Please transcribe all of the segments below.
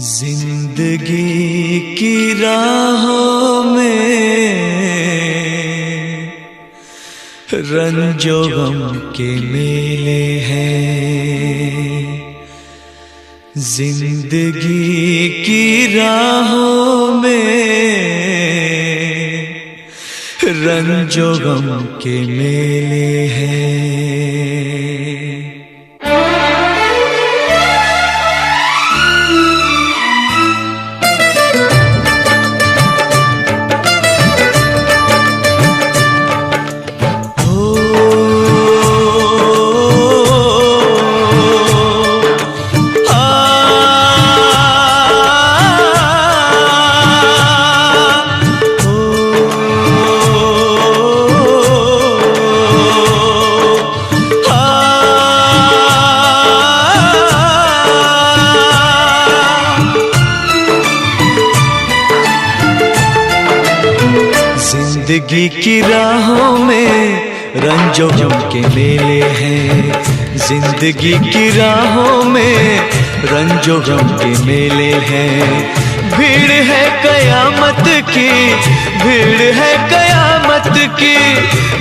जिंदगी की राहों में रंजो गम के मेले हैं। जिंदगी की राहों में रंजो गम के मेले हैं। जिंदगी की राहों में रंजो गम के मेले हैं। जिंदगी की राहों में रंजो गम के मेले हैं। भीड़ है कयामत की, भीड़ है कयामत की,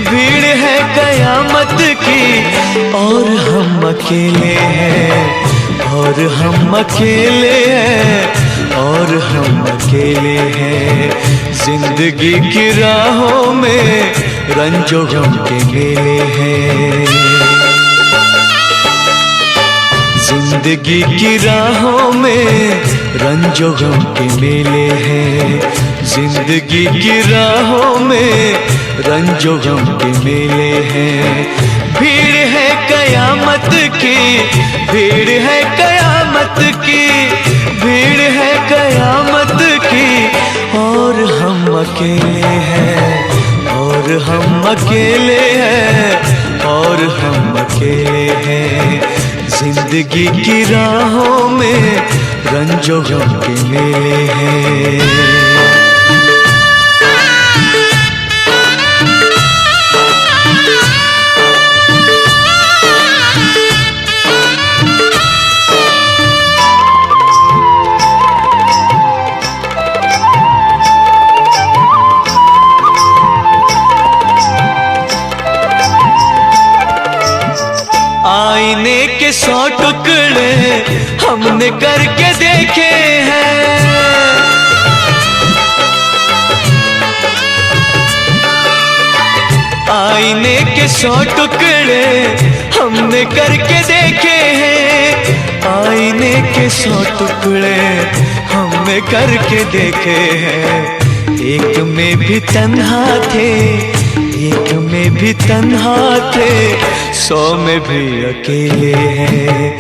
भीड़ है कयामत की। और हम अकेले हैं, और हम अकेले हैं, और हम अकेले हैं। जिंदगी की राहों में रंजो गम के मेले हैं। जिंदगी की राहों में रंजो गम के मेले हैं। जिंदगी की राहों में रंजो गम के मेले हैं। भीड़ है कयामत की, भीड़ है कयामत की, भीड़ है कयामत की। और हम अकेले हैं, और हम अकेले हैं, और हम अकेले हैं। जिंदगी की राहों में रंजो गम के मेले हैं। आईने के 100 टुकड़े हमने करके देखे हैं। आईने के 100 टुकड़े हमने करके देखे हैं। आईने के 100 टुकड़े हमने करके देखे हैं। एक में भी तन्हा थे, एक में भी तन्हा थे, 100 में भी अकेले हैं।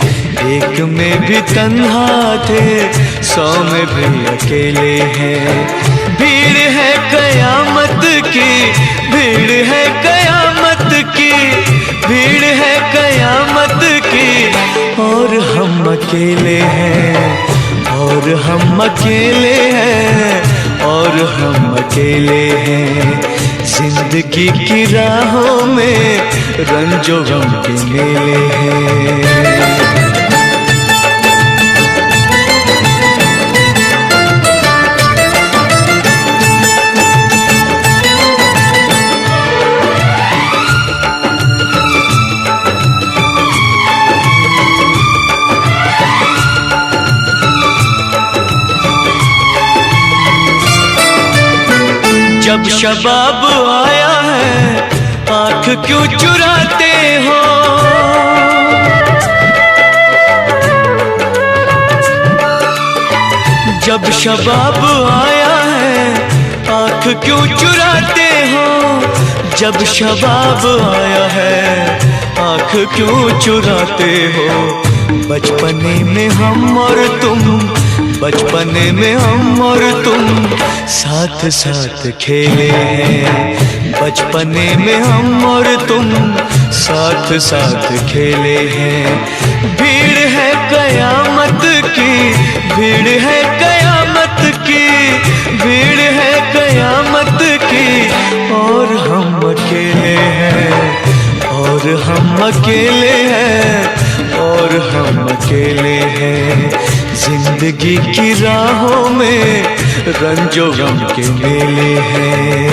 एक में भी तन्हा थे, 100 में भी अकेले हैं। भीड़ है कयामत की, भीड़ है कयामत की, भीड़ है कयामत की। और हम अकेले हैं, और हम अकेले हैं, और हम अकेले हैं। जिंदगी की राहों में रंजो गम के मेले हैं। जब शबाब आया है आँख क्यों चुराते हो। जब शबाब आया है आँख क्यों चुराते हो। जब शबाब आया है आँख क्यों चुराते हो। बचपने में हम और तुम, बचपने में हम और तुम साथ साथ खेले हैं। बचपने में हम और तुम साथ साथ खेले हैं। भीड़ है कयामत की, भीड़ है कयामत की, भीड़ है कयामत की। और हम अकेले हैं, और हम अकेले हैं, और हम अकेले हैं। जिंदगी की राहों में रंजो गम के मेले हैं।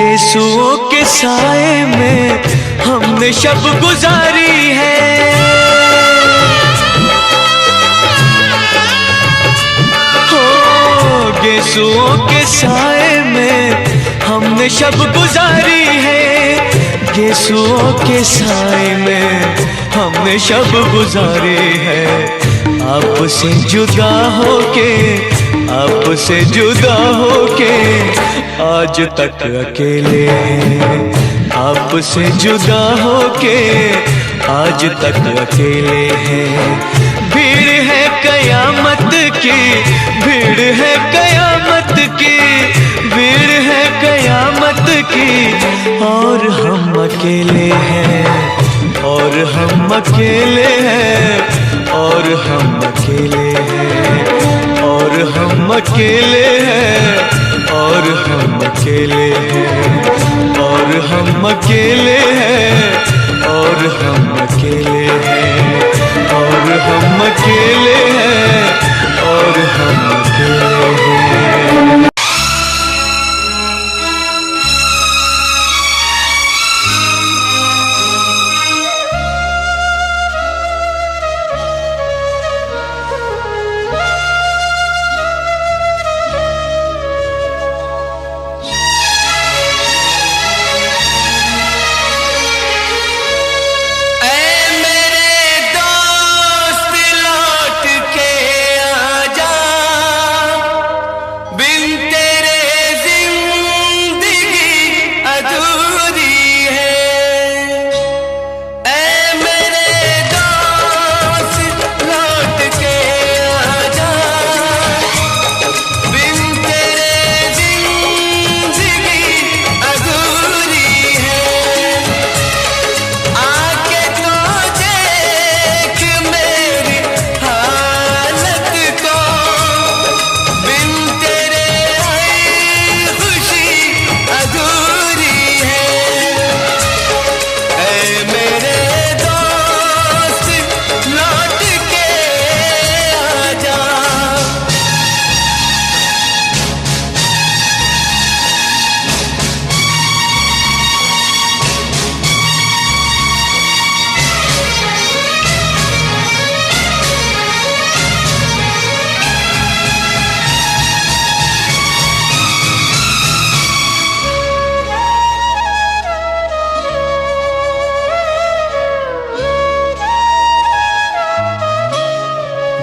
गेसुओं के साए में हमने शब गुजारी है। हो गेसुओं के साए में हमने शब गुजारी है। गेसुओं के साए में हमने शब गुजारी है। आपसे जुदा होके, आपसे जुदा होके आज तक अकेले हैं। आपसे जुदा होके आज तक अकेले हैं। भीड़ है कयामत की, भीड़ है कयामत की, भीड़ है कयामत की, और हम अकेले हैं, और हम अकेले हैं, और हम अकेले हैं, और हम अकेले हैं, और हम अकेले हैं, और हम अकेले हैं, और हम अकेले हैं, और हम अकेले हैं, और हम अकेले हैं।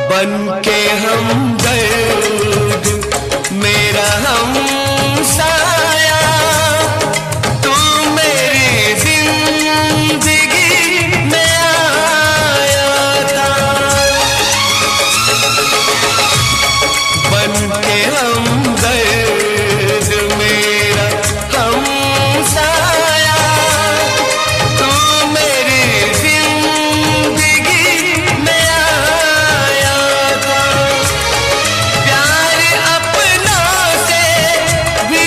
बन के हमदर्द मेरा हमसाया, तू मेरी जिंदगी में आया था। बन के हमदर्द मेरा हमसाया, तू मेरी जिंदगी में आया था। प्यार अपनों से भी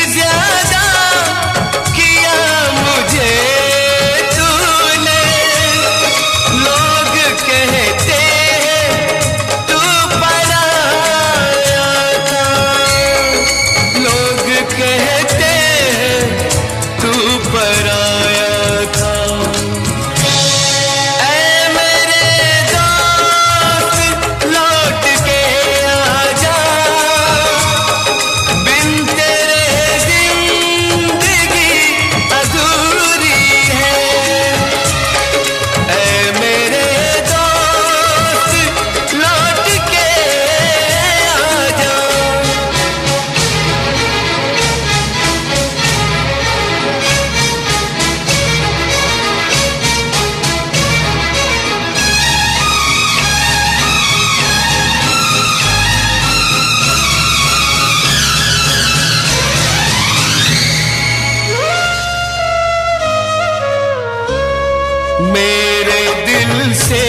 मेरे दिल से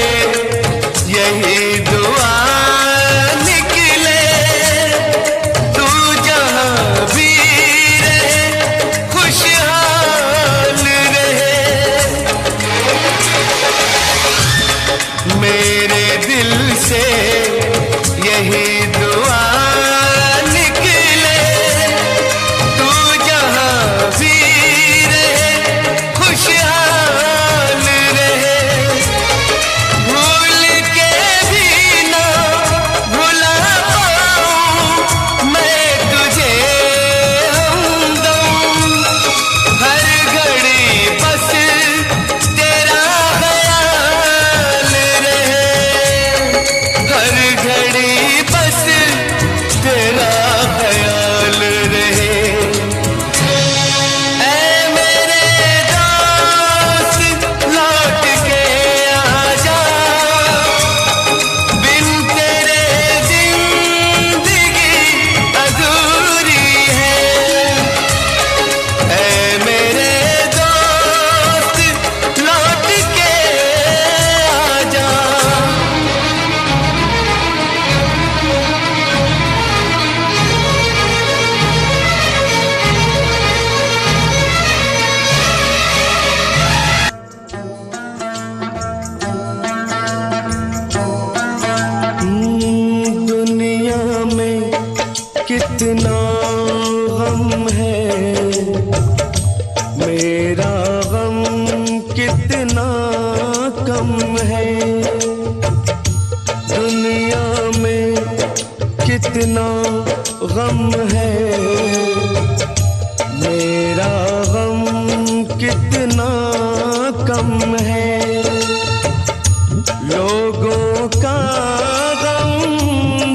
यही दुआ निकले, तू जहाँ भी रहे खुशहाल रहे। मेरे दिल से यही दुआ निकले, तू जहाँ भी रहे खुशहाल रहे। भूल के भी ना भुला पाऊं मैं तुझे हमदम, हर घड़ी बस तेरा ख्याल रहे, हर घड़ी बस तेरा ख्याल रहे। ऐ मेरे दोस्त लौट के आजा, बिन तेरे जिंदगी अधूरी है। ऐ मेरे दोस्त लौट के आजा। दुनिया में कितना गम है, मेरा गम कितना कम है। दुनिया में कितना गम है, मेरा गम कितना कम है। लोगों का गम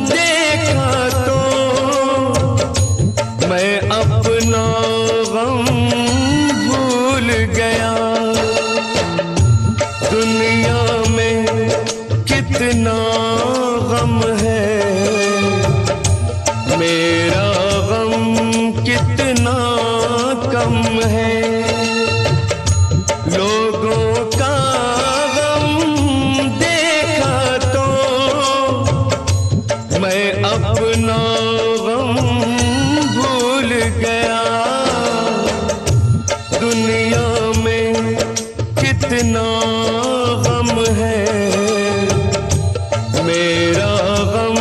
देखा तो मैं अपना गम भूल गया। दुनिया में कितना गम है, मेरा गम कितना कम है। लोगों का गम देखा तो मैं अपना गम भूल गया। दुनिया में कितना गम है, मेरा गम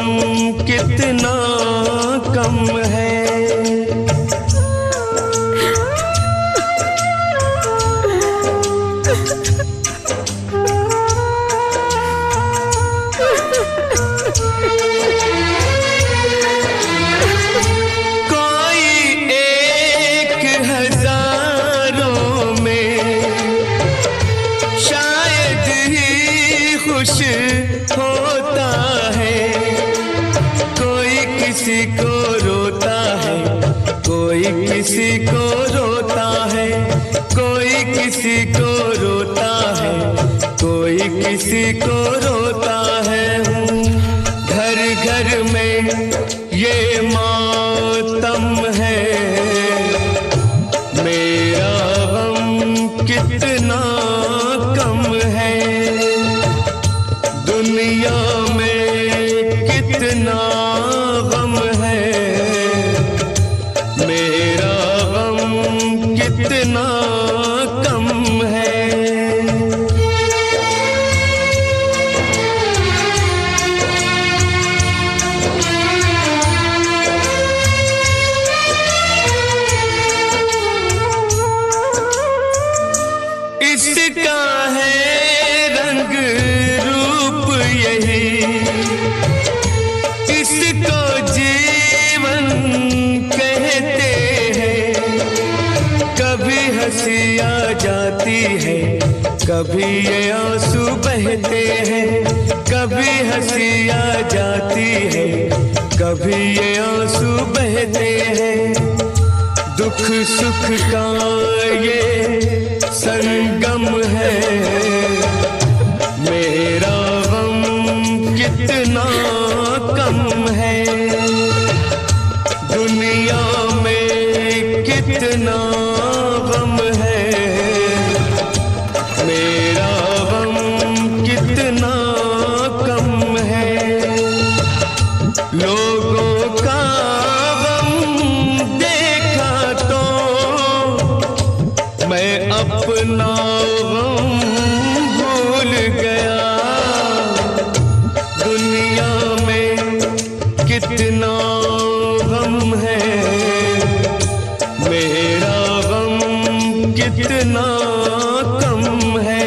कितना कम है। कोई एक हजारों में शायद ही खुश होता है। कोई किसी को रोता है, कोई किसी को रोता है, कोई किसी को रोता है, कोई किसी को रोता है। घर घर में ये मातम है, मेरा गम कितना कम है। दुनिया में कितना गम है, मेरा गम कितना कम है। इसका है रंग रूप यही, इसको जीवन कहते हैं। कभी हंसी आ जाती है, कभी ये आंसू बहते हैं। कभी हंसी आ जाती है, कभी ये आंसू बहते हैं। दुख सुख का ये संगम है, मेरा गम कितना कम है। दुनिया में कितना गम है, मेरा अपना गम भूल गया। दुनिया में कितना गम है, मेरा गम कितना कम है।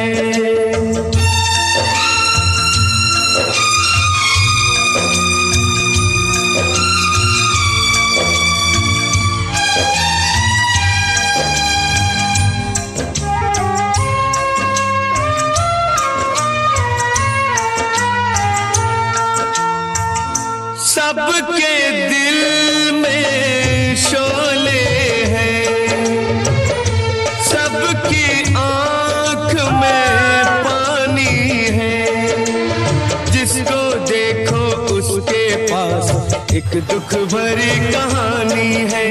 सबके दिल में शोले हैं, सबकी आँख में पानी है। जिसको देखो उसके पास एक दुख भरी कहानी है।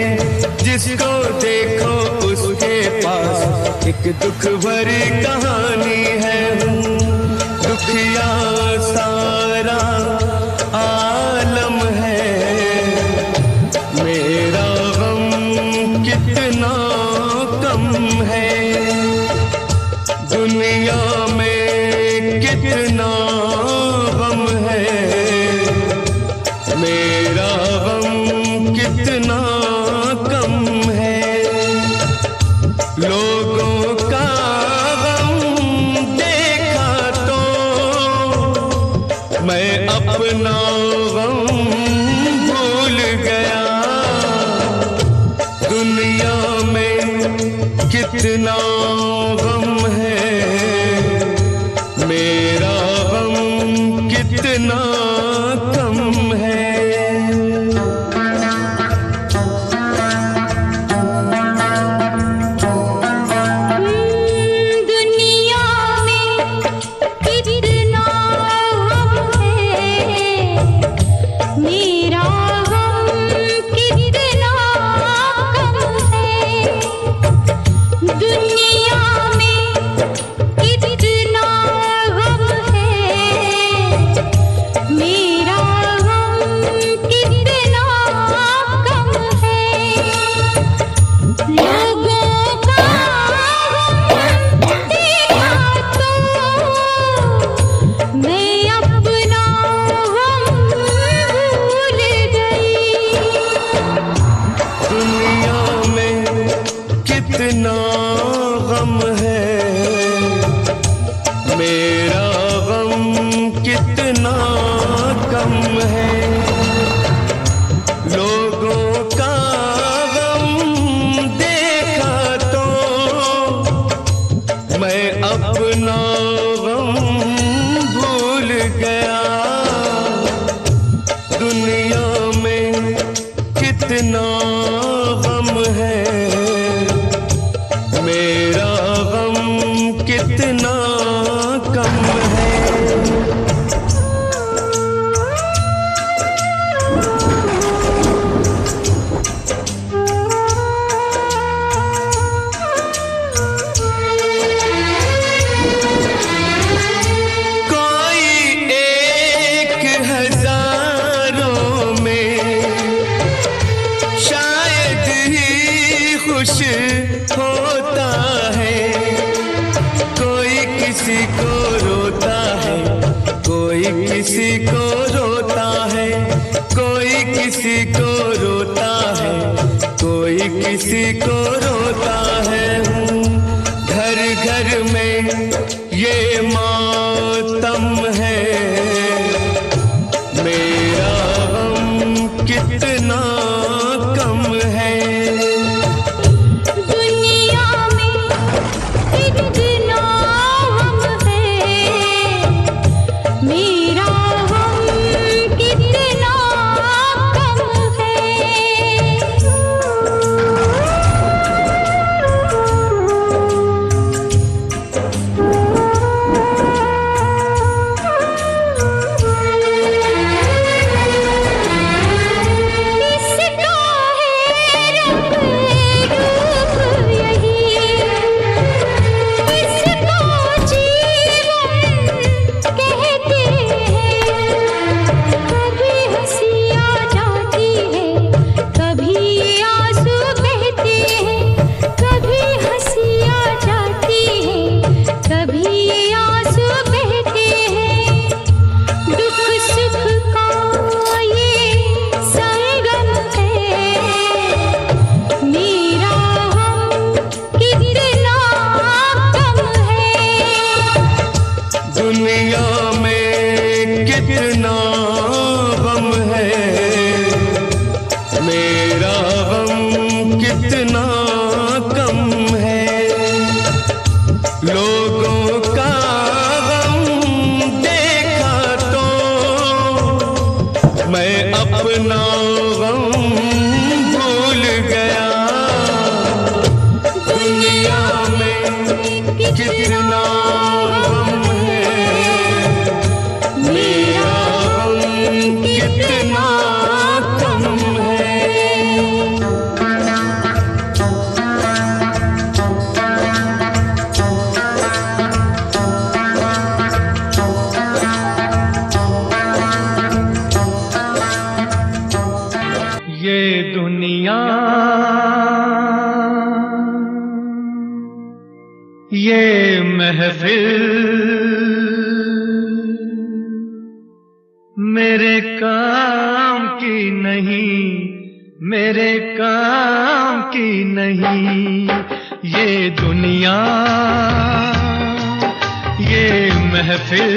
जिसको देखो उसके पास एक दुख भरी कहानी है। दुखिया सारा आलम है, मेरा गम कितना कम है। दुनिया में कितना गम है, मेरा गम कितना कम है। लोगों का गम देखा तो मैं अपना गम भूल गया। दुनिया में कितना गम है, मेरा गम कितना कम है। कितना गम है, मेरा गम कितना कम है। लोगों का गम देखा तो मैं अपना गम भूल गया। दुनिया में कितना गम है, मेरा गम कितना कम है। कोई एक हजारों में शायद ही खुश होता है। कोई किसी को रोता है, कोई किसी को रोता है। कोई किसी को रोता है, कोई किसी को रोता है। घर घर में ये मातम है, मेरा गम कितना कम है। दुनिया में कितना गम है, मेरा गम कितना कम है। लोगों का गम देखा तो मैं अपना गम भूल गया। दुनिया में कितना गम है, मेरा गम कितना कम है। ये दुनिया, ये महफिल मेरे काम की नहीं, मेरे काम की नहीं। ये दुनिया, ये महफिल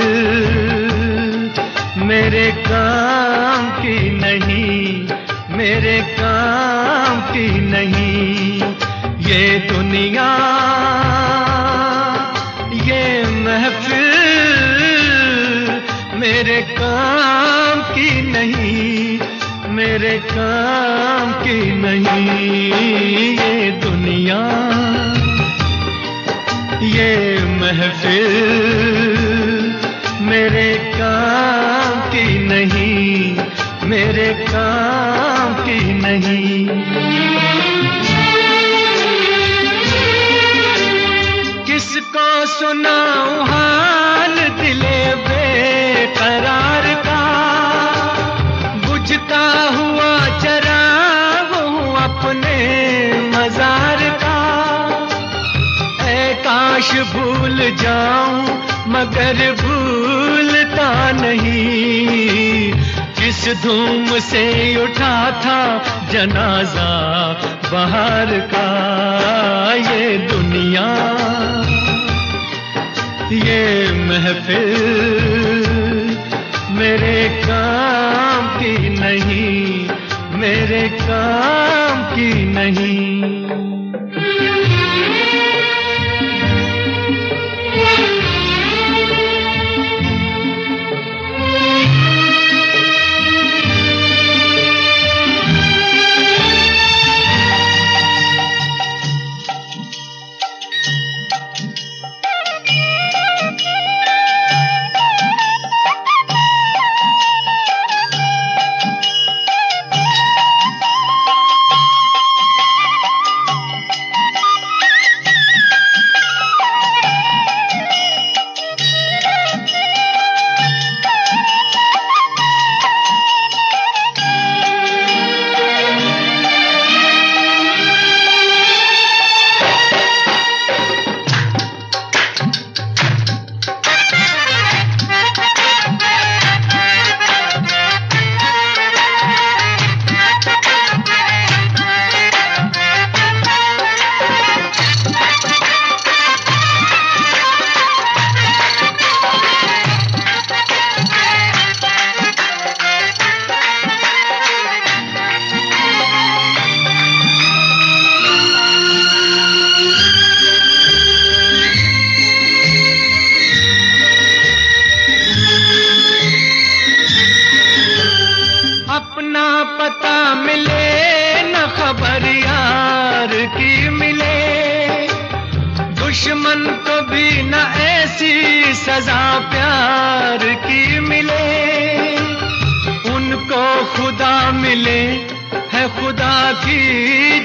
मेरे काम की नहीं, मेरे काम की नहीं। ये दुनिया, ये महफिल मेरे काम की नहीं, मेरे काम की नहीं। ये दुनिया, ये महफिल मेरे काम की नहीं, मेरे काम की नहीं। किसको सुनाऊं हाल दिले बेकरार का, बुझता हुआ चराग हूँ अपने मजार का। ऐ काश भूल जाऊं मगर भूलता नहीं, जिस धूम से उठा था जनाजा बाहर का। ये दुनिया, ये महफिल मेरे काम की नहीं, मेरे काम की नहीं। अपना पता मिले न खबर यार की मिले, दुश्मन को भी न ऐसी सजा प्यार की मिले। उनको खुदा मिले है खुदा की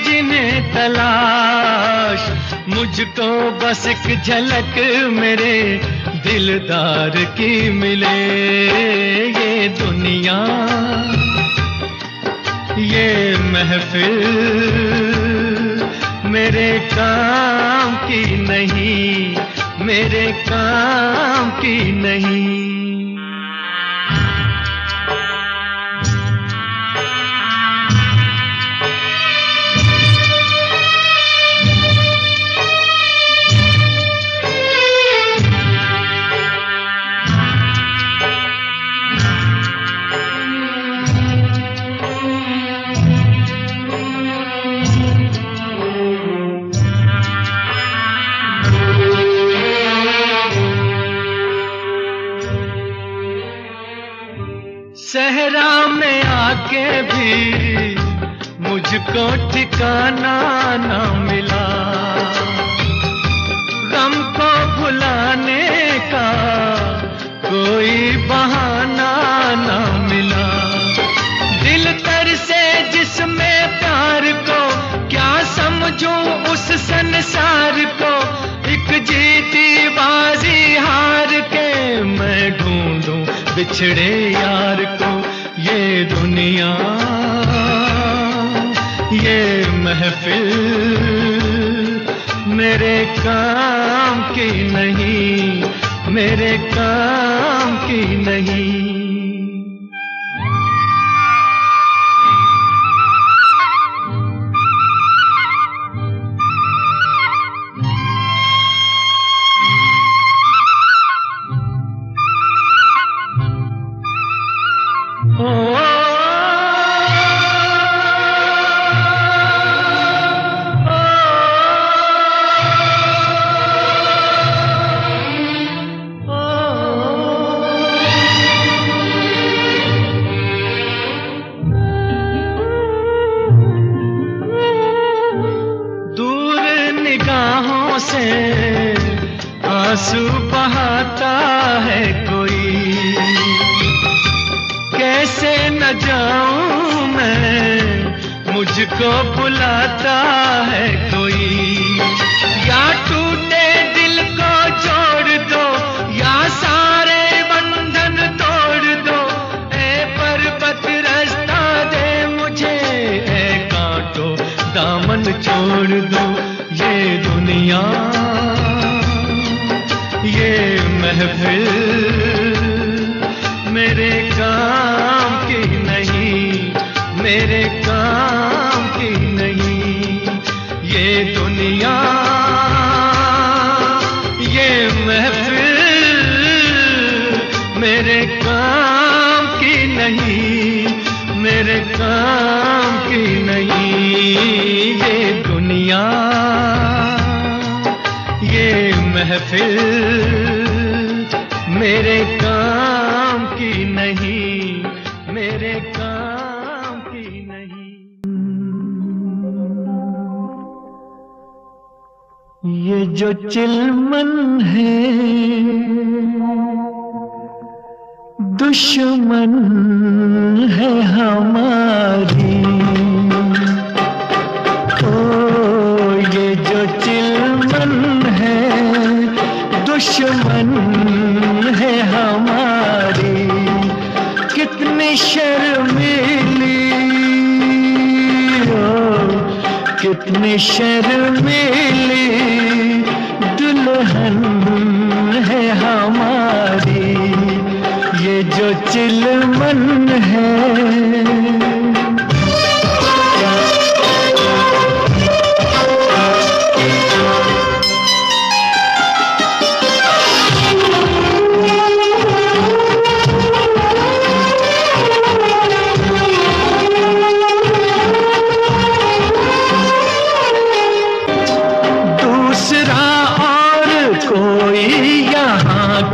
जिन्हें तलाश, मुझको बस एक झलक मेरे दिलदार की मिले। ये दुनिया, ये महफिल मेरे काम की नहीं, मेरे काम की नहीं। सहरा में आके भी मुझको ठिकाना ना मिला, गम को भुलाने का कोई बहाना ना मिला। दिल तर से जिसमें प्यार को, क्या समझूं उस संसार को, एक जीती बाजी हार के मैं ढूंढूं बिछड़े यार को। ये दुनिया, ये महफिल मेरे काम की नहीं, मेरे काम की नहीं। आंसू बहाता है कोई, कैसे न जाऊं मैं, मुझको बुलाता है कोई। या टूटे दिल को जोड़ दो, या सारे बंधन तोड़ दो। ए पर्वत रास्ता दे मुझे, ए कांटो दामन छोड़ दो। ये दुनिया, ये महफिल मेरे काम की नहीं, मेरे काम की नहीं। ये दुनिया, ये महफिल मेरे काम की नहीं, मेरे काम की नहीं। ये दुनिया, ये महफिल मेरे काम की नहीं, मेरे काम की नहीं। ये जो चिलमन है दुश्मन है हमारी, ओ ये जो चिलमन है दुश्मन है हमारी। कितनी शर्मीली, ओ कितनी शर्मीली दुल्हन है हमारी। ये जो चिलमन है,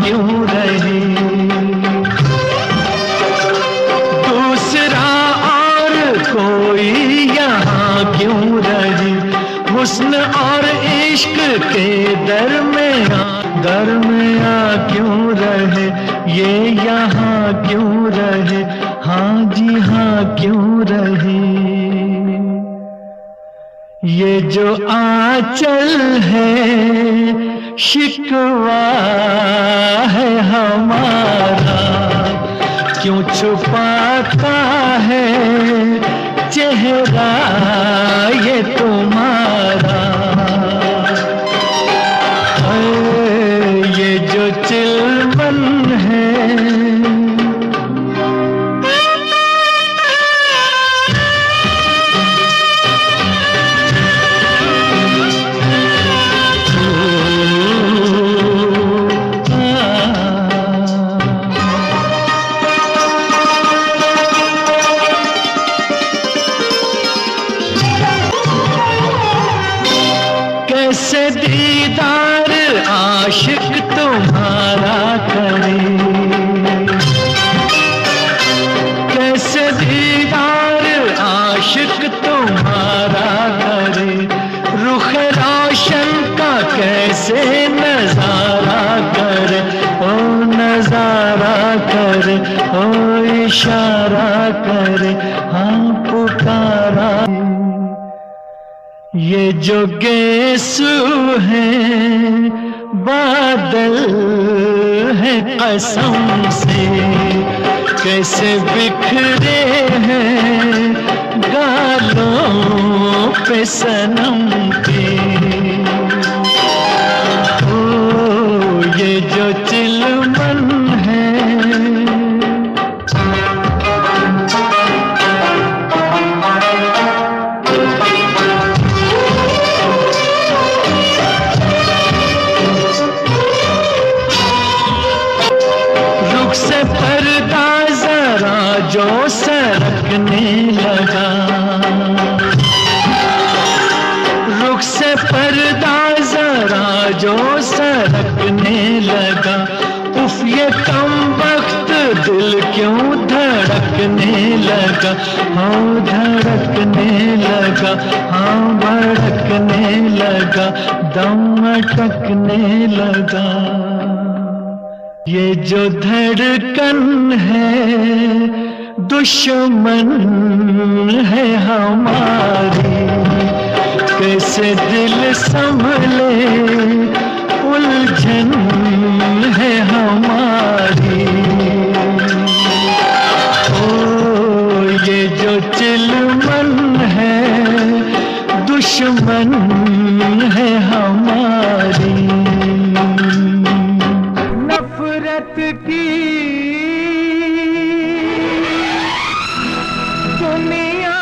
क्यों रहे दूसरा और कोई यहाँ क्यों रहे। हुस्न और इश्क के दरमियाँ क्यों रहे। ये यहाँ क्यों रहे, हाँ जी हाँ क्यों रहे। ये जो आंचल है शिकवा है हमारा, क्यों छुपाता है चेहरा ये तुम्हारा। ये जो चिलमन है, कैसे दीदार आशिक तुम्हारा करे। ये जो गेसू है बादल है कसम से, कैसे बिखरे हैं गालों पे सनम के। ओ ये जो चिलमन है, रुख से पर्दा जरा जो सरकने लगा, रुख से पर्दा जरा जो सरकने लगा, उफ ये कम वक्त दिल क्यों धड़कने लगा, हाँ धड़कने लगा, हाँ भड़कने लगा, दम अटकने लगा। ये जो धड़कन है दुश्मन है हमारी, कैसे दिल संभले उलझन है हमारी। ओ ये जो चिलमन है दुश्मन है हमारी। नफरत की दुनिया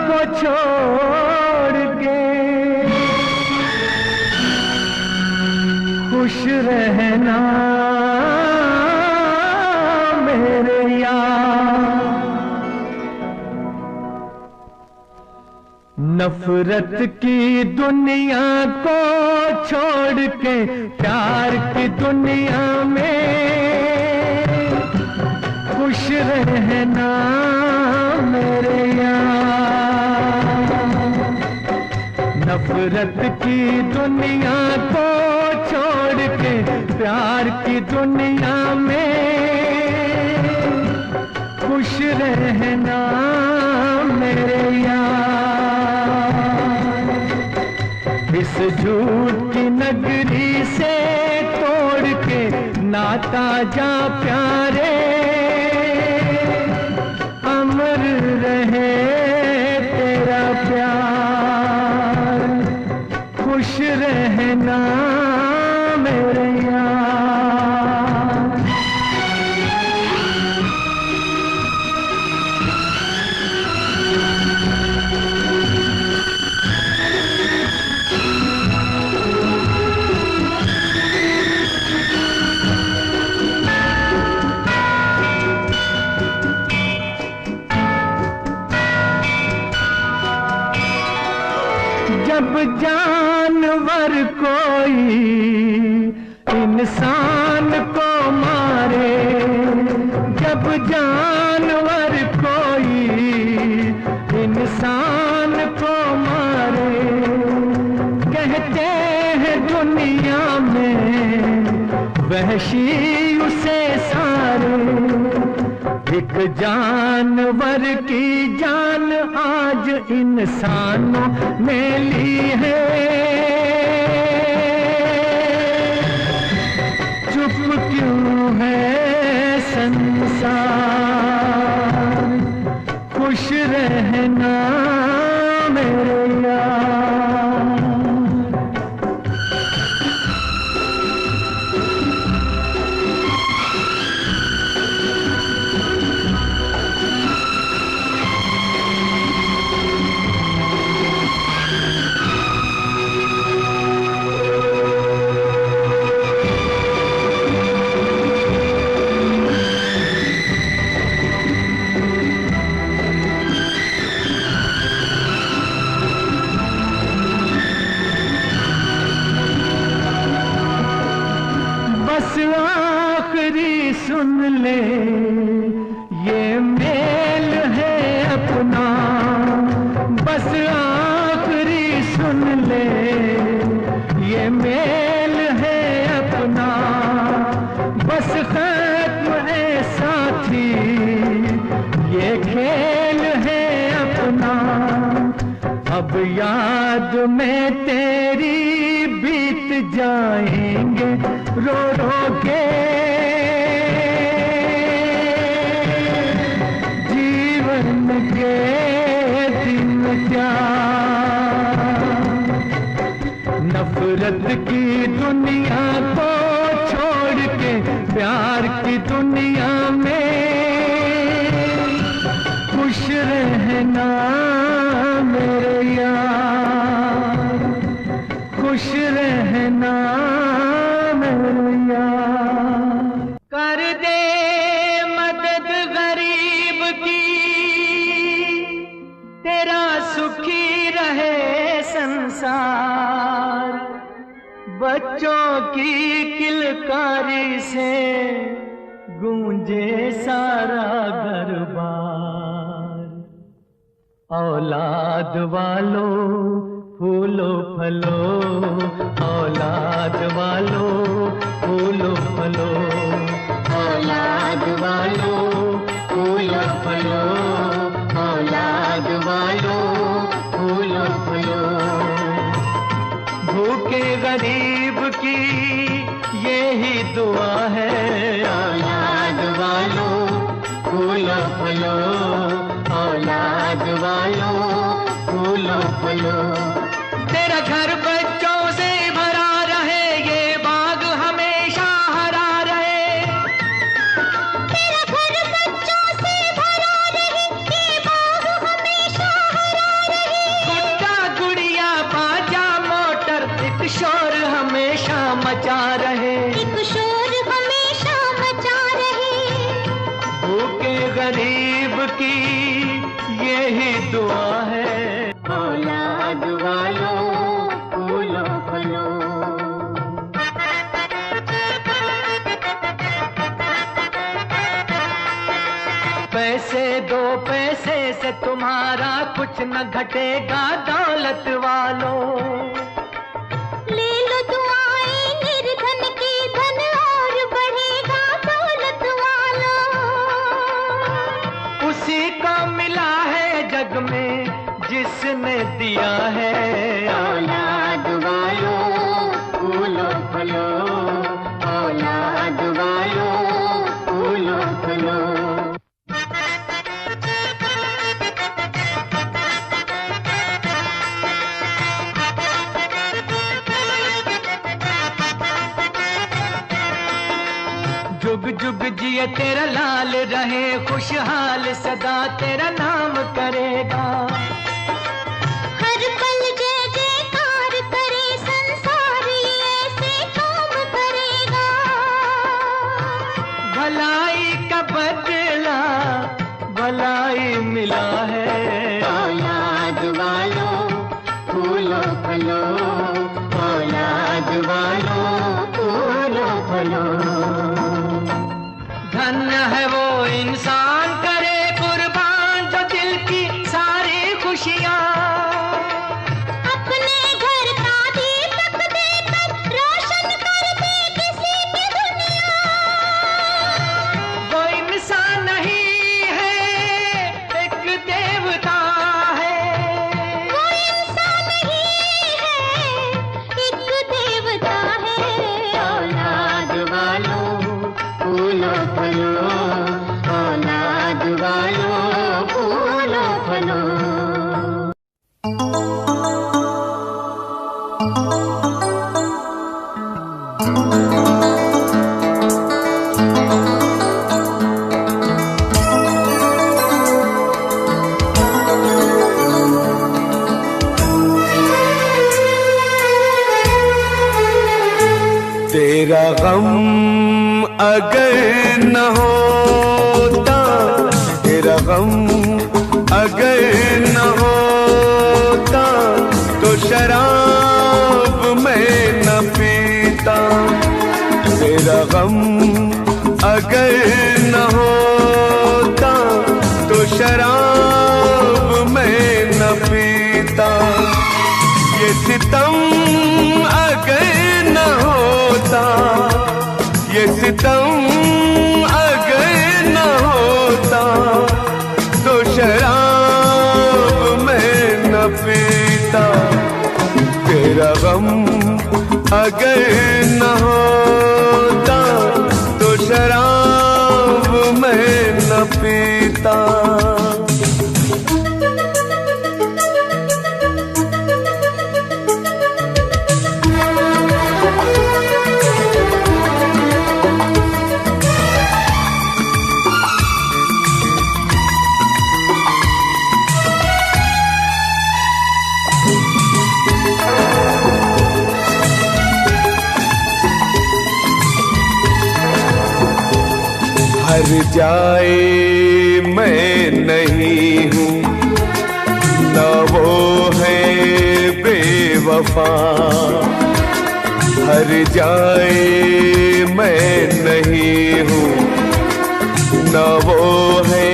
को छोड़ के खुश रहना मेरे यार। नफरत की दुनिया को छोड़ के प्यार की दुनिया में खुश रहना मेरे यार। नफरत की दुनिया को छोड़ के प्यार की दुनिया में खुश रहना मेरे यार। इस झूठ की नगरी से तोड़ के नाता जा प्यारे, अमर रहे तेरा प्यार, खुश रहना मेरे यार। जब जानवर कोई इंसान को मारे, जब जानवर कोई इंसान को मारे, कहते हैं दुनिया में वहशी उसे सारे। एक जानवर की जान आज इंसानों ने ली है, चुप क्यों है संसार, खुश रहना मेरे यार। बस आखिरी सुन ले ये मेल है अपना, बस आखिरी सुन ले ये मेल है अपना, बस खत्म है साथी ये खेल है अपना। अब याद में तेरी बीत जाएंगे रो रो के जीवन के दिन क्या। नफरत की दुनिया को छोड़ के प्यार की दुनिया में खुश रहना मेरे यार, खुश रहना मेरे यार। कर दे मदद गरीब की, तेरा सुखी रहे संसार। बच्चों की किलकारी से गूंजे सारा घर-बार। औलाद वालों फूलो फलो, औलाद वालों फूलो फलो, औलाद वालों फूलो फलो, औलाद वालों फूलो फलो। भूखे गरीब की यही दुआ है। औलाद वालों फूलो फलो, औलाद वालों फूलो फलो। तेरा घर बच्चों से भरा रहे, ये बाग हमेशा हरा रहे। तेरा घर बच्चों से भरा रहे, ये बाग हमेशा हरा रहे। गुड्डा गुड़िया बाजा मोटर एक शोर हमेशा मचा रहे, एक शोर हमेशा मचा रहे। भूखे गरीब की यही दुआ है। औलाद वालों फूलो फलो। पैसे दो पैसे से तुम्हारा कुछ न घटेगा दौलत वालों। ले लो दुआएं निर्धन की, धन और बढ़ेगा दौलत वालों। उसी को मिला है जग में जिसने दिया है। औलाद वालों फूलो फलो, औलाद वालों फूलो फलो। जुग जुग जिए तेरा लाल रहे, खुशहाल सदा तेरा नाम करेगा। हर पल जय जयकार करे, संसार ऐसे काम करेगा। भलाई का बदला भलाई मिला है। औलाद वालों फूलो फलो, औलाद वालों फूलो फलो। धन्य है वो इंसान करे कुर्बान जो दिल की सारी खुशियाँ अपने घर का दीपक देकर रोशन कर दे किसी की दुनिया। वो इंसान नहीं है एक देवता है। वो इंसान नहीं है एक देवता है। औलाद वालों फूलो फलो, औलाद वालों फूलो फलो। तेरा गम अगर न होता, तेरा गम अगर न होता तो शराब मैं न पीता। तेरा गम अगर न होता तो शराब मैं न पीता। ये सितम अगर न होता, ये सितम अगर न होता तो शराब मैं न पीता। अगर न होता तो शराब मैं न पीता। हर जाए मैं नहीं हूँ, न वो है बेवफा। हर जाए मैं नहीं हूँ, न वो है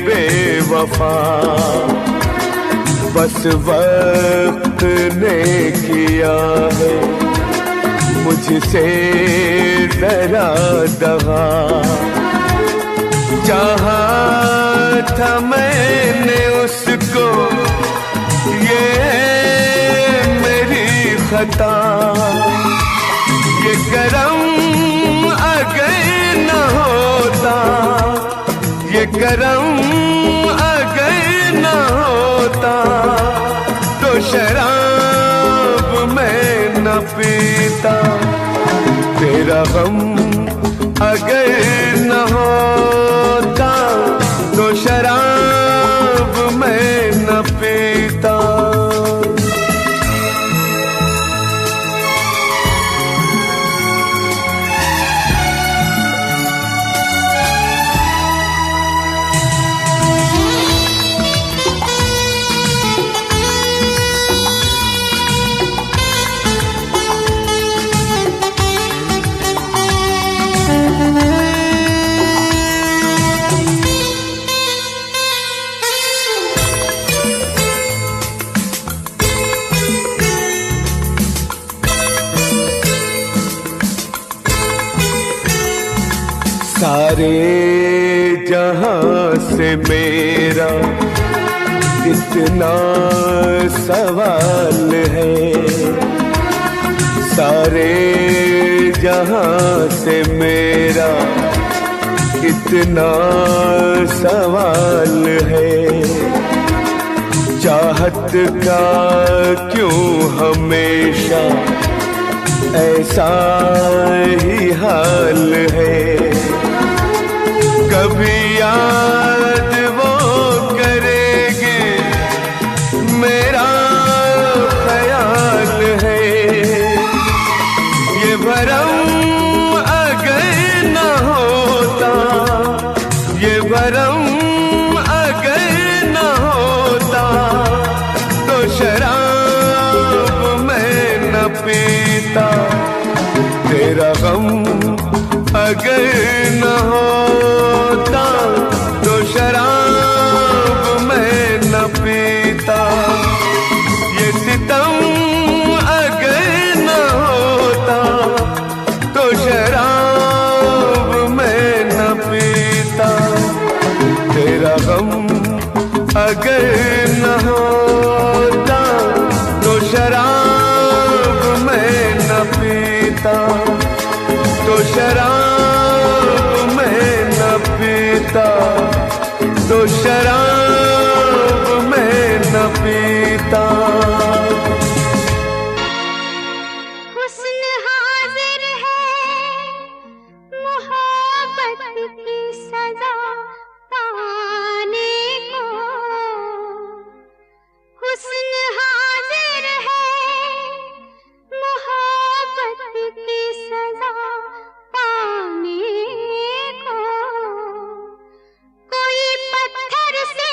बेवफा। बस वक्त ने किया है मुझसे डरा दगा। चाहा था मैंने उसको, ये मेरी खता। ये करम अगर न होता, ये करम अगर न होता तो शराब मैं न पीता। तेरा गम अगर न होता तो शराब मैं न पीता। सारे जहां से मेरा कितना सवाल है। सारे जहां से मेरा कितना सवाल है। चाहत का क्यों हमेशा ऐसा ही हाल है। कभी याद वो करेंगे मेरा ख्याल है। ये भरम अगर न होता, ये भरम अगर न होता तो शराब मैं न पीता। तेरा गम अगर न होता तो शराब मैं न पीता। ये सितम अगर न होता तो शराब मैं न पीता। तेरा गम अगर न होता तो शराब मैं न पीता। तो शराब मैं न पीता। तो शराब मैं न पीता। हुस्न हाजिर है मोहब्बत की सजा पाने को। हुस्न हाजिर है मोहब्बत की सजा पाने को। कोई पत्थर से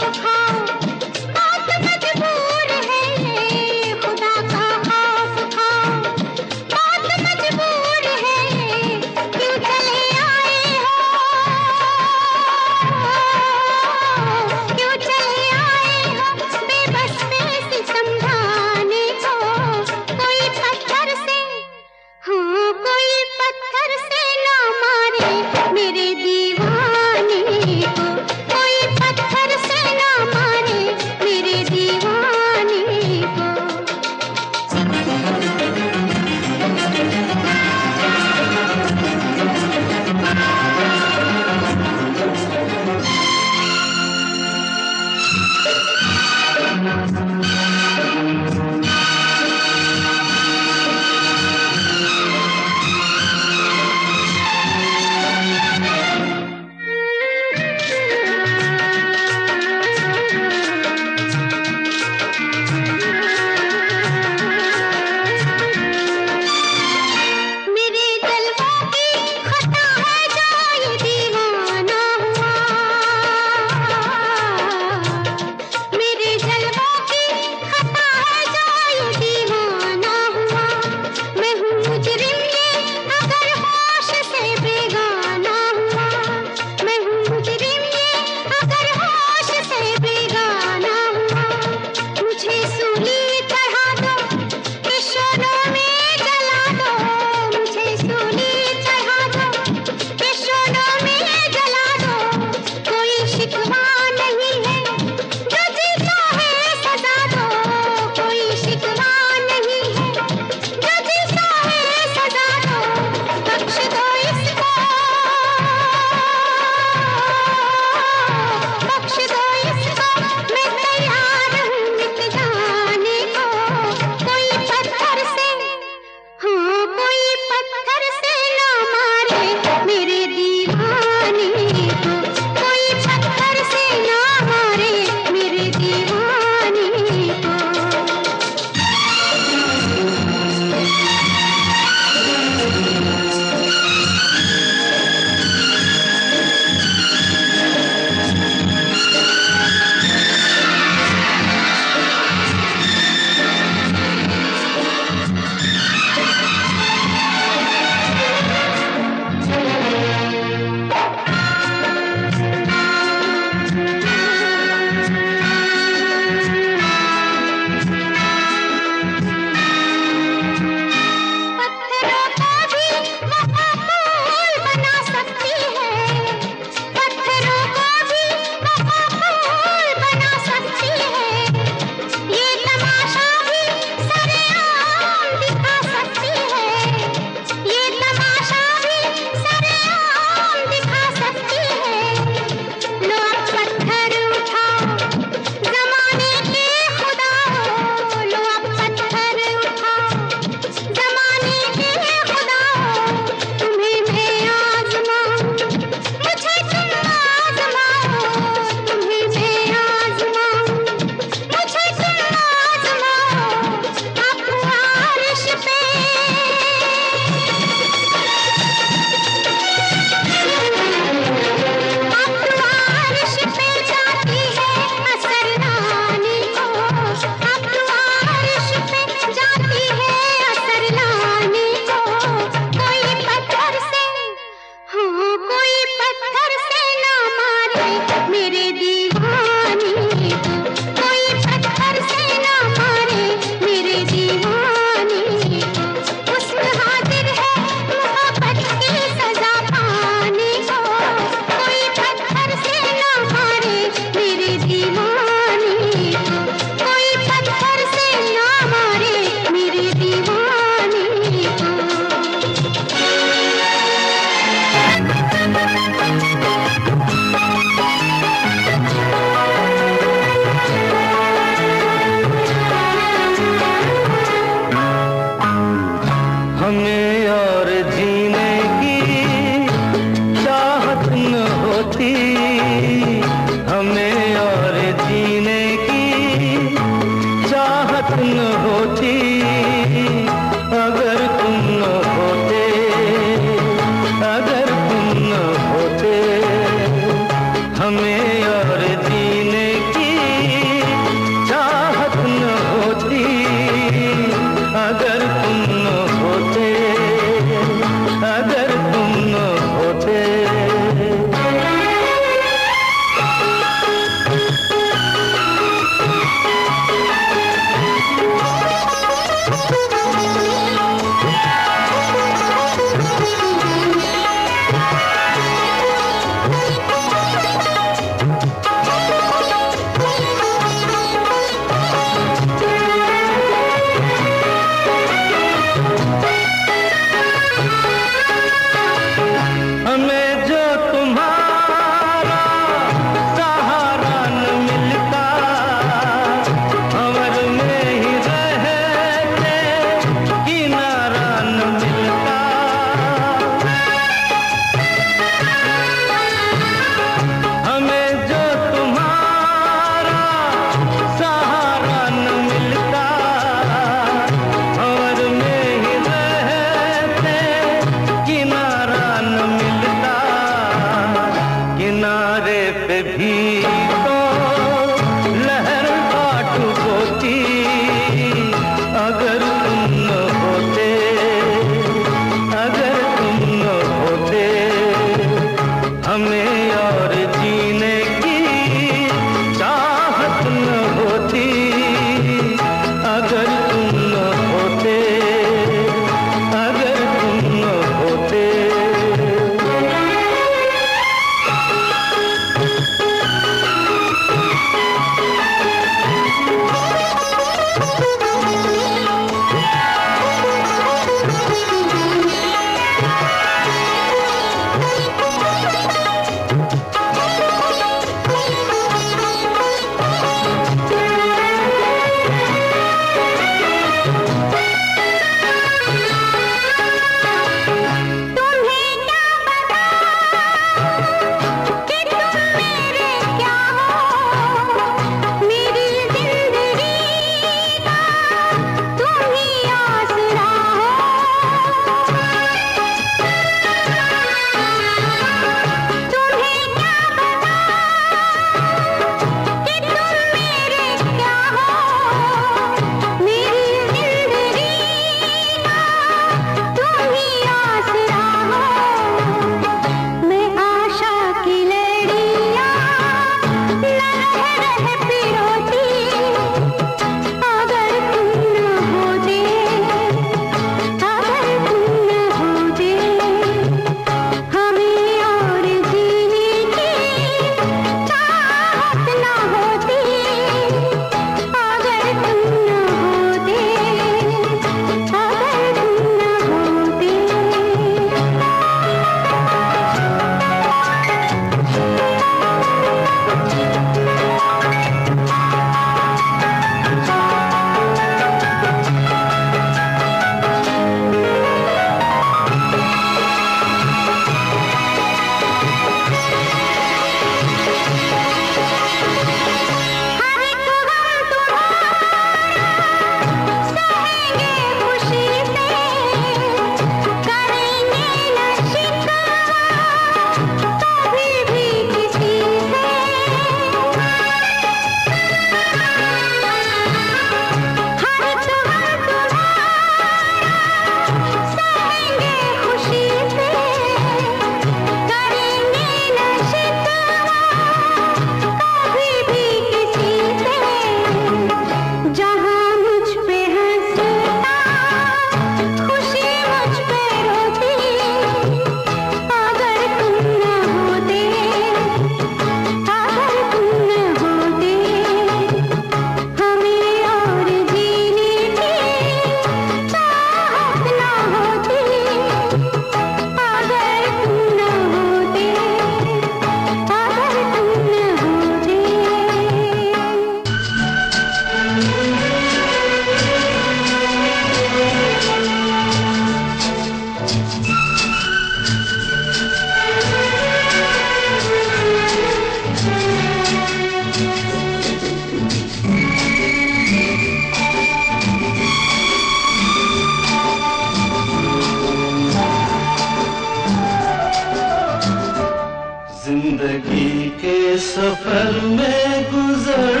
सफर में गुजर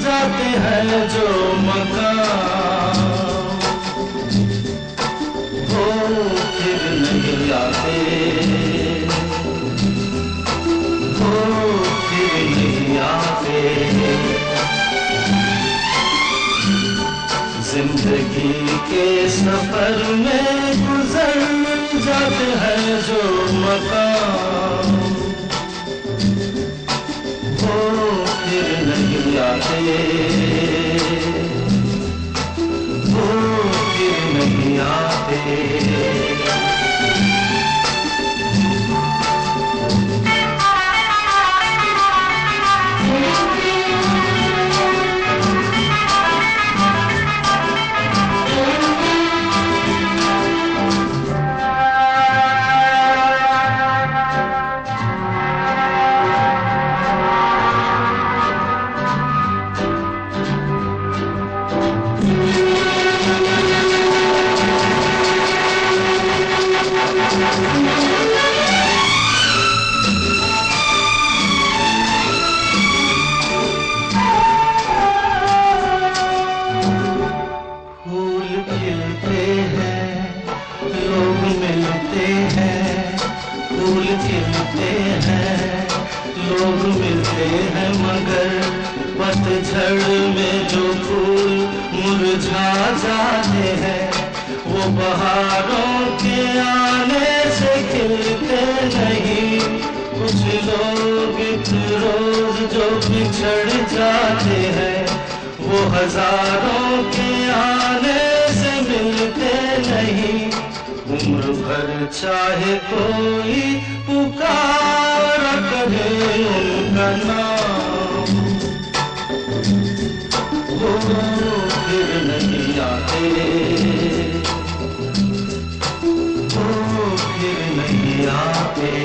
जाते हैं जो मकाम, वो फिर नहीं आते, वो फिर नहीं आते। जिंदगी के सफर में गुजर जाते हैं जो मकाम, वो फिर नहीं आते, वो फिर नहीं आते। लोग मिलते हैं मगर पतझड़ में जो फूल मुरझा जाते हैं, वो बहारों के आने से खिलते नहीं। कुछ लोग एक रोज जो बिछड़ जाते हैं, वो हजारों के आने से मिलते नहीं। उम्र भर चाहे कोई पुकार करे उनका नाम, वो फिर नहीं आते, वो फिर नहीं आते।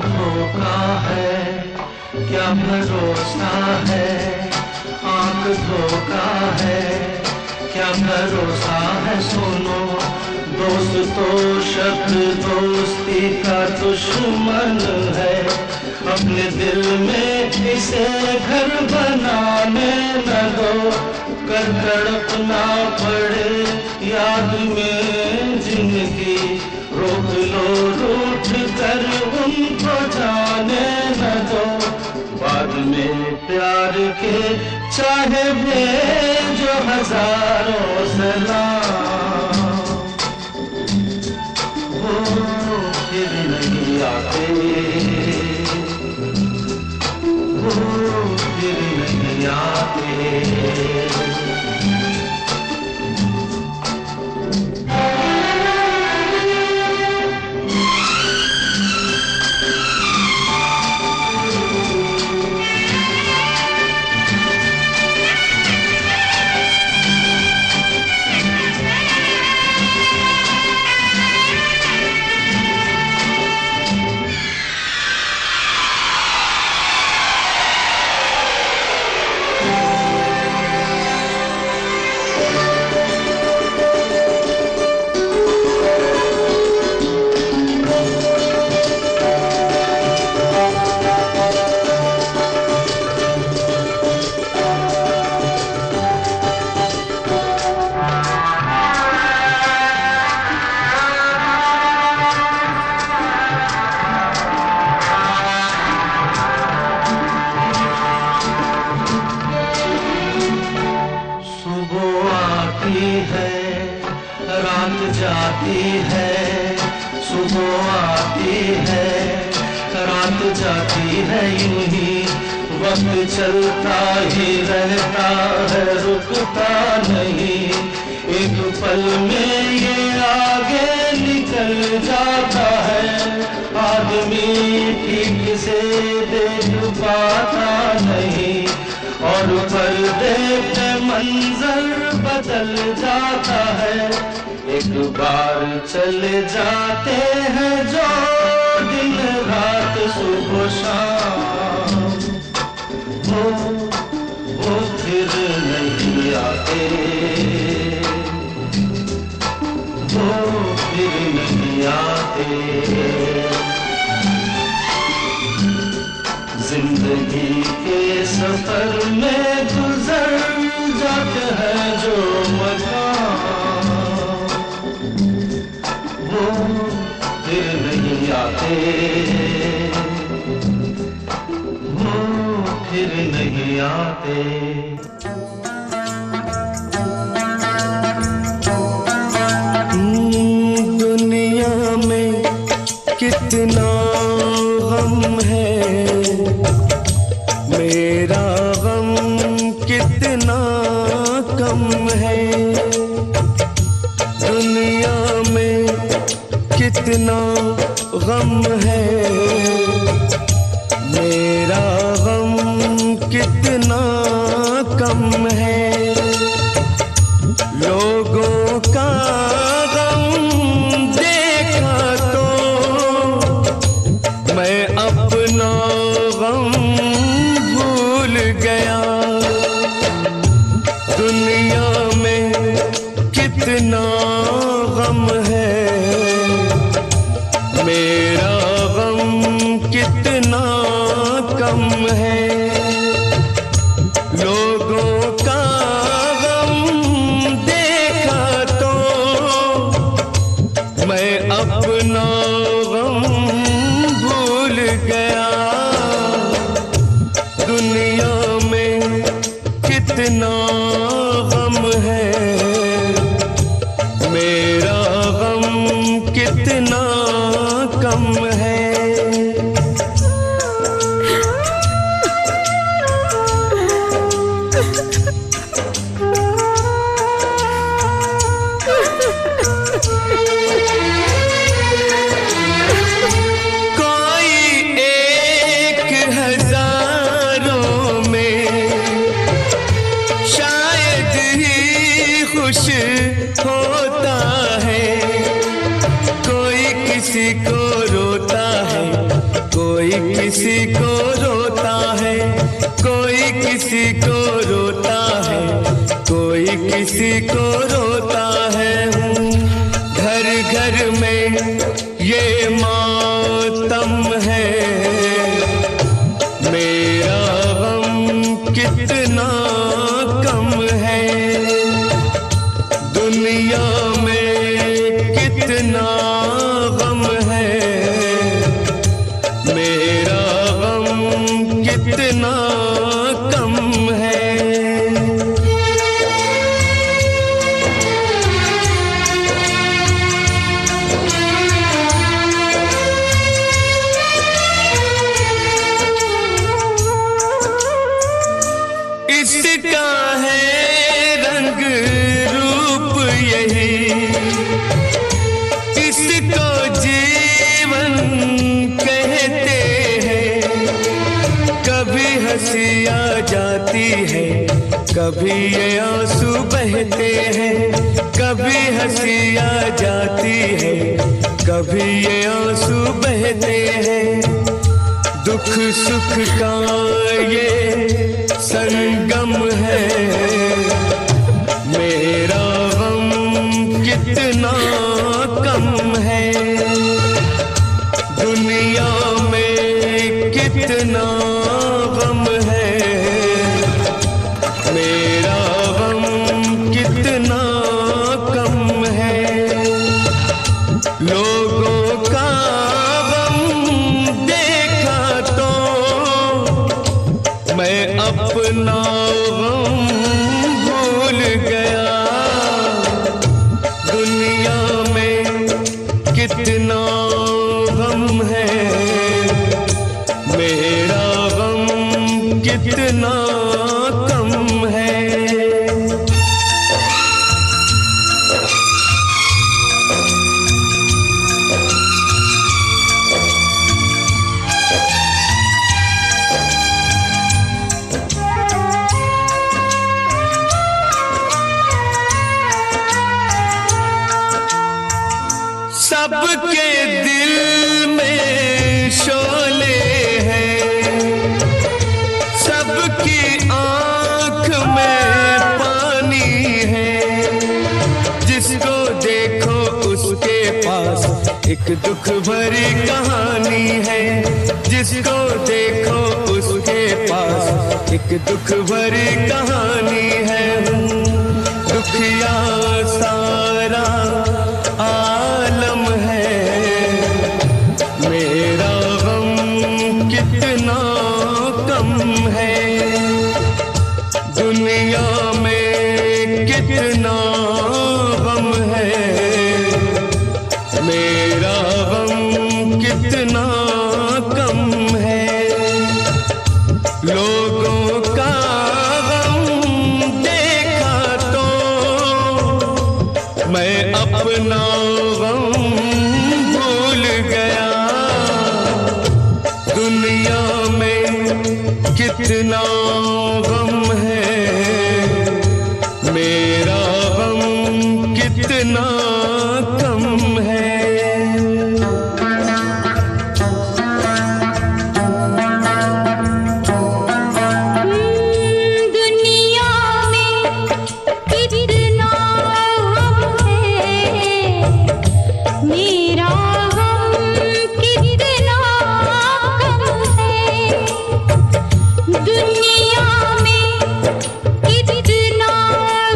धोखा है क्या भरोसा है, आंख धोखा है क्या भरोसा है। सुनो दोस्त तो शब्द दोस्ती का दुश्मन है, अपने दिल में इसे घर बनाने न दो। कर तड़पना पड़े याद में जिंदगी, रोक लो रूठ कर उनको जाने न दो। बाद में प्यार के चाहे भेजो हजारों सलाम, वो फिर नहीं आते, वो फिर नहीं आते। जाती है, सुबह आती है, रात जाती है, यूं ही वक्त चलता ही रहता है, रुकता नहीं। एक पल में ये आगे निकल जाता है, आदमी ठीक से देख पाता नहीं, और पर्दे पे मंजर बदल जाता है। एक बार चले जाते हैं जो दिन रात सुबह शाम, वो फिर नहीं आते, वो फिर नहीं आते। जिंदगी के सफर में गुजर जाते हैं जो मकाम, वो फिर नहीं आते, वो फिर नहीं आते। दुनिया में कितना गम है, मेरा गम कितना कम है। दुनिया में कितना गम है, मेरा गम कितना कम है। लोगों का गम देखा तो मैं अपना गम भूल गया। दुनिया में कितना गम है, मेरा गम कितना कम है। लोगों का गम देखा तो मैं अपना गम भूल गया। दुनिया में कितना गम है, मेरा गम कितना कम है। होता है कोई किसी को रोता है, कोई किसी को रोता है, कोई किसी को रोता है, कोई किसी को रोता है। घर घर में ये मातम है, मेरा गम कितना कम है। दुनिया में कितना गम है, मेरा गम कितना कम है। इसका है रंग रूप यही, इसको जीवन कहते हैं। कभी हंसी आ जाती है, कभी ये आंसू बहते हैं। कभी हंसी आ जाती है, कभी ये आंसू बहते हैं। दुख सुख का ये संगम है, मेरा गम कितना कम है। दुनिया में कितना गम है, मेरा गम कितना कम है। लोगों का गम देखा तो मैं अपना गम भूल गया। दुनिया में कितना कम है। सबके दिल में शोले हैं, सबकी आंख में पानी है। जिसको देखो उसके पास एक दुख भरी कहानी है। जिसको देखो उसके पास एक दुख भरी कहानी है। दुखिया सारा आलम है, मेरा गम कितना कम है। दुनिया में कितना गम है, मेरा गम कितना कम है। लोगों का गम देखा तो मैं अपना गम भूल गया। दुनिया में कितना गम है, मेरा गम कितना कम है। दुनिया में कितना गम है, मेरा गम कितना कम है। दुनिया में कितना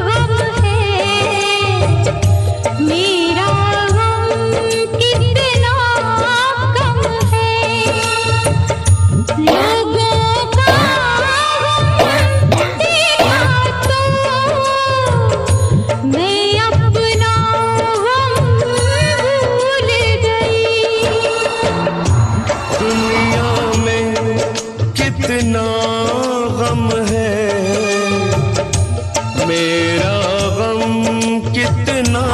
गम है, मेरा गम कितना कम है। लोगों का गम देखा तो मैं अपना गम भूल गई। दुनिया में कितना गम है, मेरा गम कितना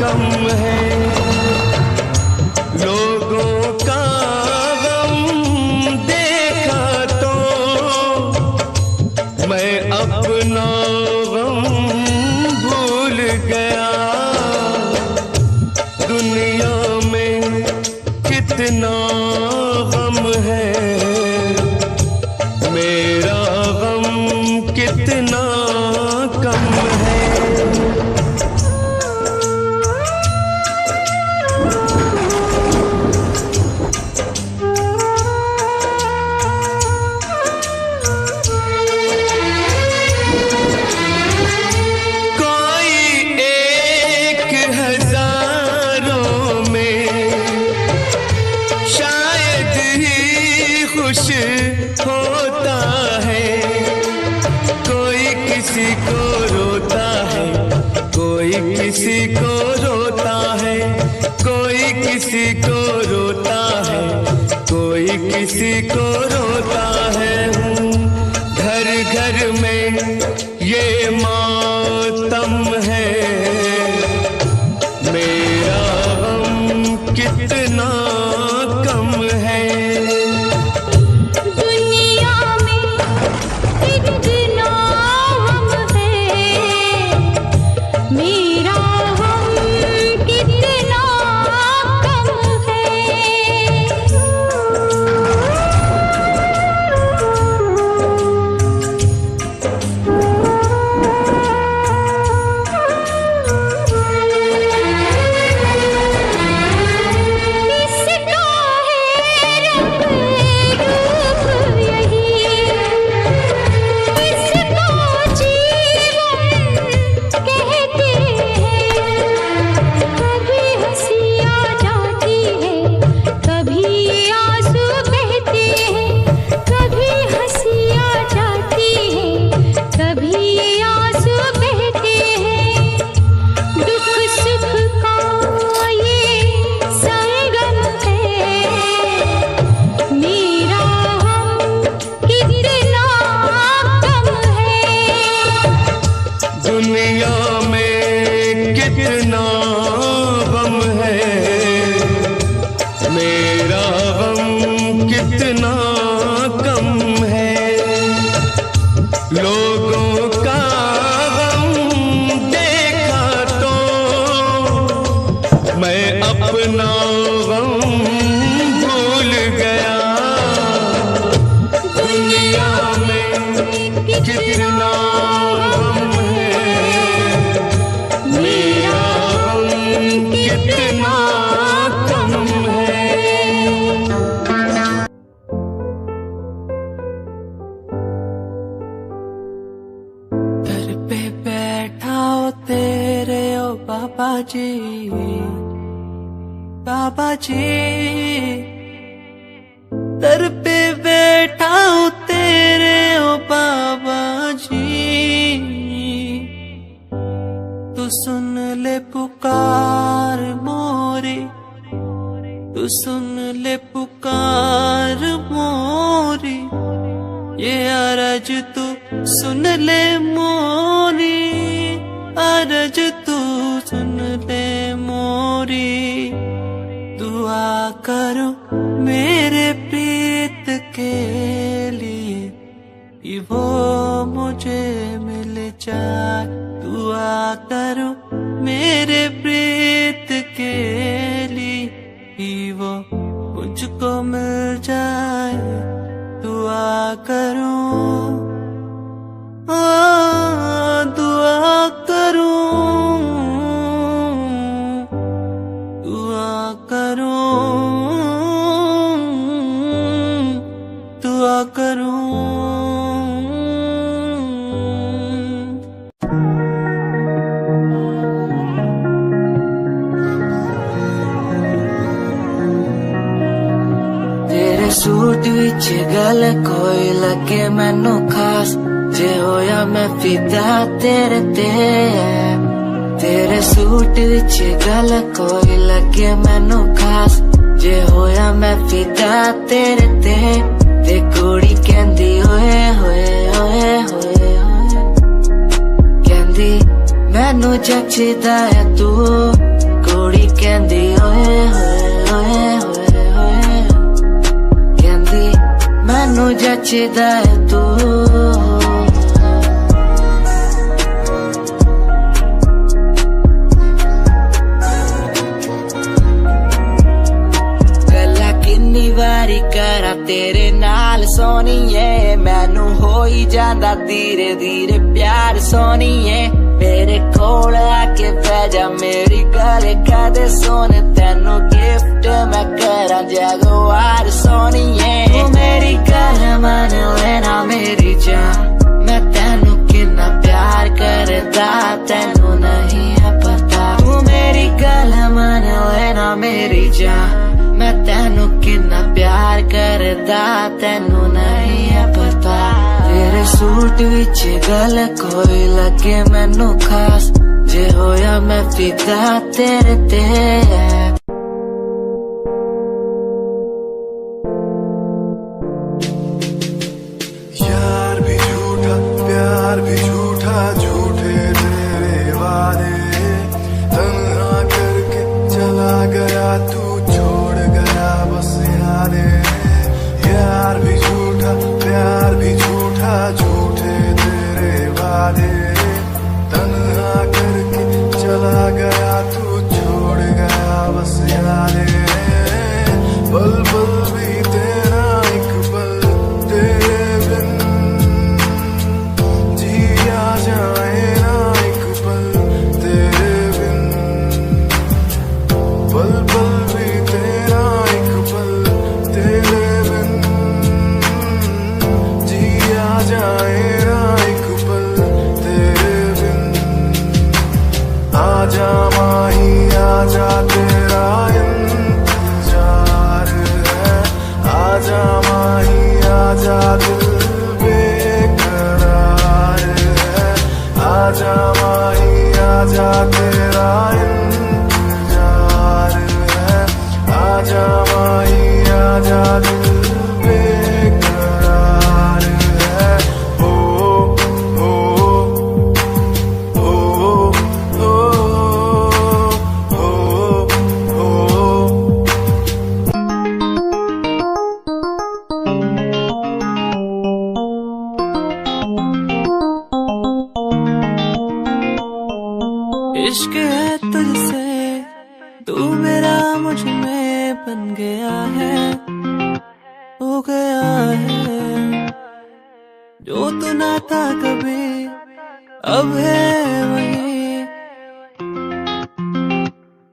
कम है। लोगों का गम देखा तो मैं अपना गम भूल गया। दुनिया में कितना गम है, मेरा गम कितना कम है। कोई एक हजारों में शायद ही खुश होता है। कोई किसी को रोता है, कोई किसी को रोता है। कोई किसी को रोता है, कोई किसी को रोता है। घर घर में ये मातम है, मेरा गम कितना कम है। दुनिया में कितना गम है, मेरा गम कितना कम है। लोगों का गम देखा तो मैं अपना गम भूल गया। दुनिया में कितना गम है, मेरा गम कितना कम है। दर पे बैठा हो तेरे ओ बाबा जी, बाबा जी। दर पे बैठा हो तेरे ओ बाबा जी, तू सुन ले पुकार मोरी, तू सुन ले पुकार मोरी। ये अरज तू सुन ले मोरी, अरज तू सुन ले मोरी। दुआ करो मेरे प्रीत के लिए कि वो मुझे मिल जाए। दुआ करो मेरे प्रीत के लिए कि वो मुझको मिल जाए। दुआ करूं, दुआ करूं, दुआ करूं, दुआ करूं। तेरे सूट विच गल कोई लगे मैनू खास, जे होया मैं फिदा तेरे ते। तेरे सूट विच गल कोई लगे मैनू खास, जे होया मैं फिदा तेरे ते। ते कुड़ी कहंदी ओए होए ओए होए होए, कहंदी मैनू जचदा है तू। कुड़ी कहंदी ओए होए ओए होए होए, कहंदी मैनू जचदा है तू। गल्ला किन्नी वारी करा तेरे नाल सोनीए, मैनू होई जांदा धीरे धीरे प्यार सोनीए। मेरे कोल आके बह जा मेरी गल कदे सुन, तेनू गिफ्ट मैं करा जगवार सोनीए। तू मेरी गल मन लेना मेरी जान, मैं तेनू कितना प्यार करदा तेनू नहीं है पता। तू मेरी गल मन लेना मेरी जान, मैं तेनू कितना प्यार करदा तेनू नहीं है पता। तेरे सूट विच गल कोई लगे मैनू खास, जे होया मैं फिदा तेरे ते। यार भी झूठा प्यार भी झूठा, झूठे तेरे वादे। तन्हा करके चला गया तू, छोड़ गया बस यादें। यार भी झूठा प्यार भी झूठा, झूठे तेरे वादे। तन्हा करके चला गया तू, छोड़ गया बस यादें। पल पल भी तेरा एक पल तेरे बिन, जिया जाए ना एक पल तेरे बिन। पल पल भी तेरा एक पल तेरे बिन, जिया जाए ना एक पल तेरे इश्क है तुझसे, तू मेरा मुझ में बन गया है, हो गया है। जो तू ना था कभी अब है वही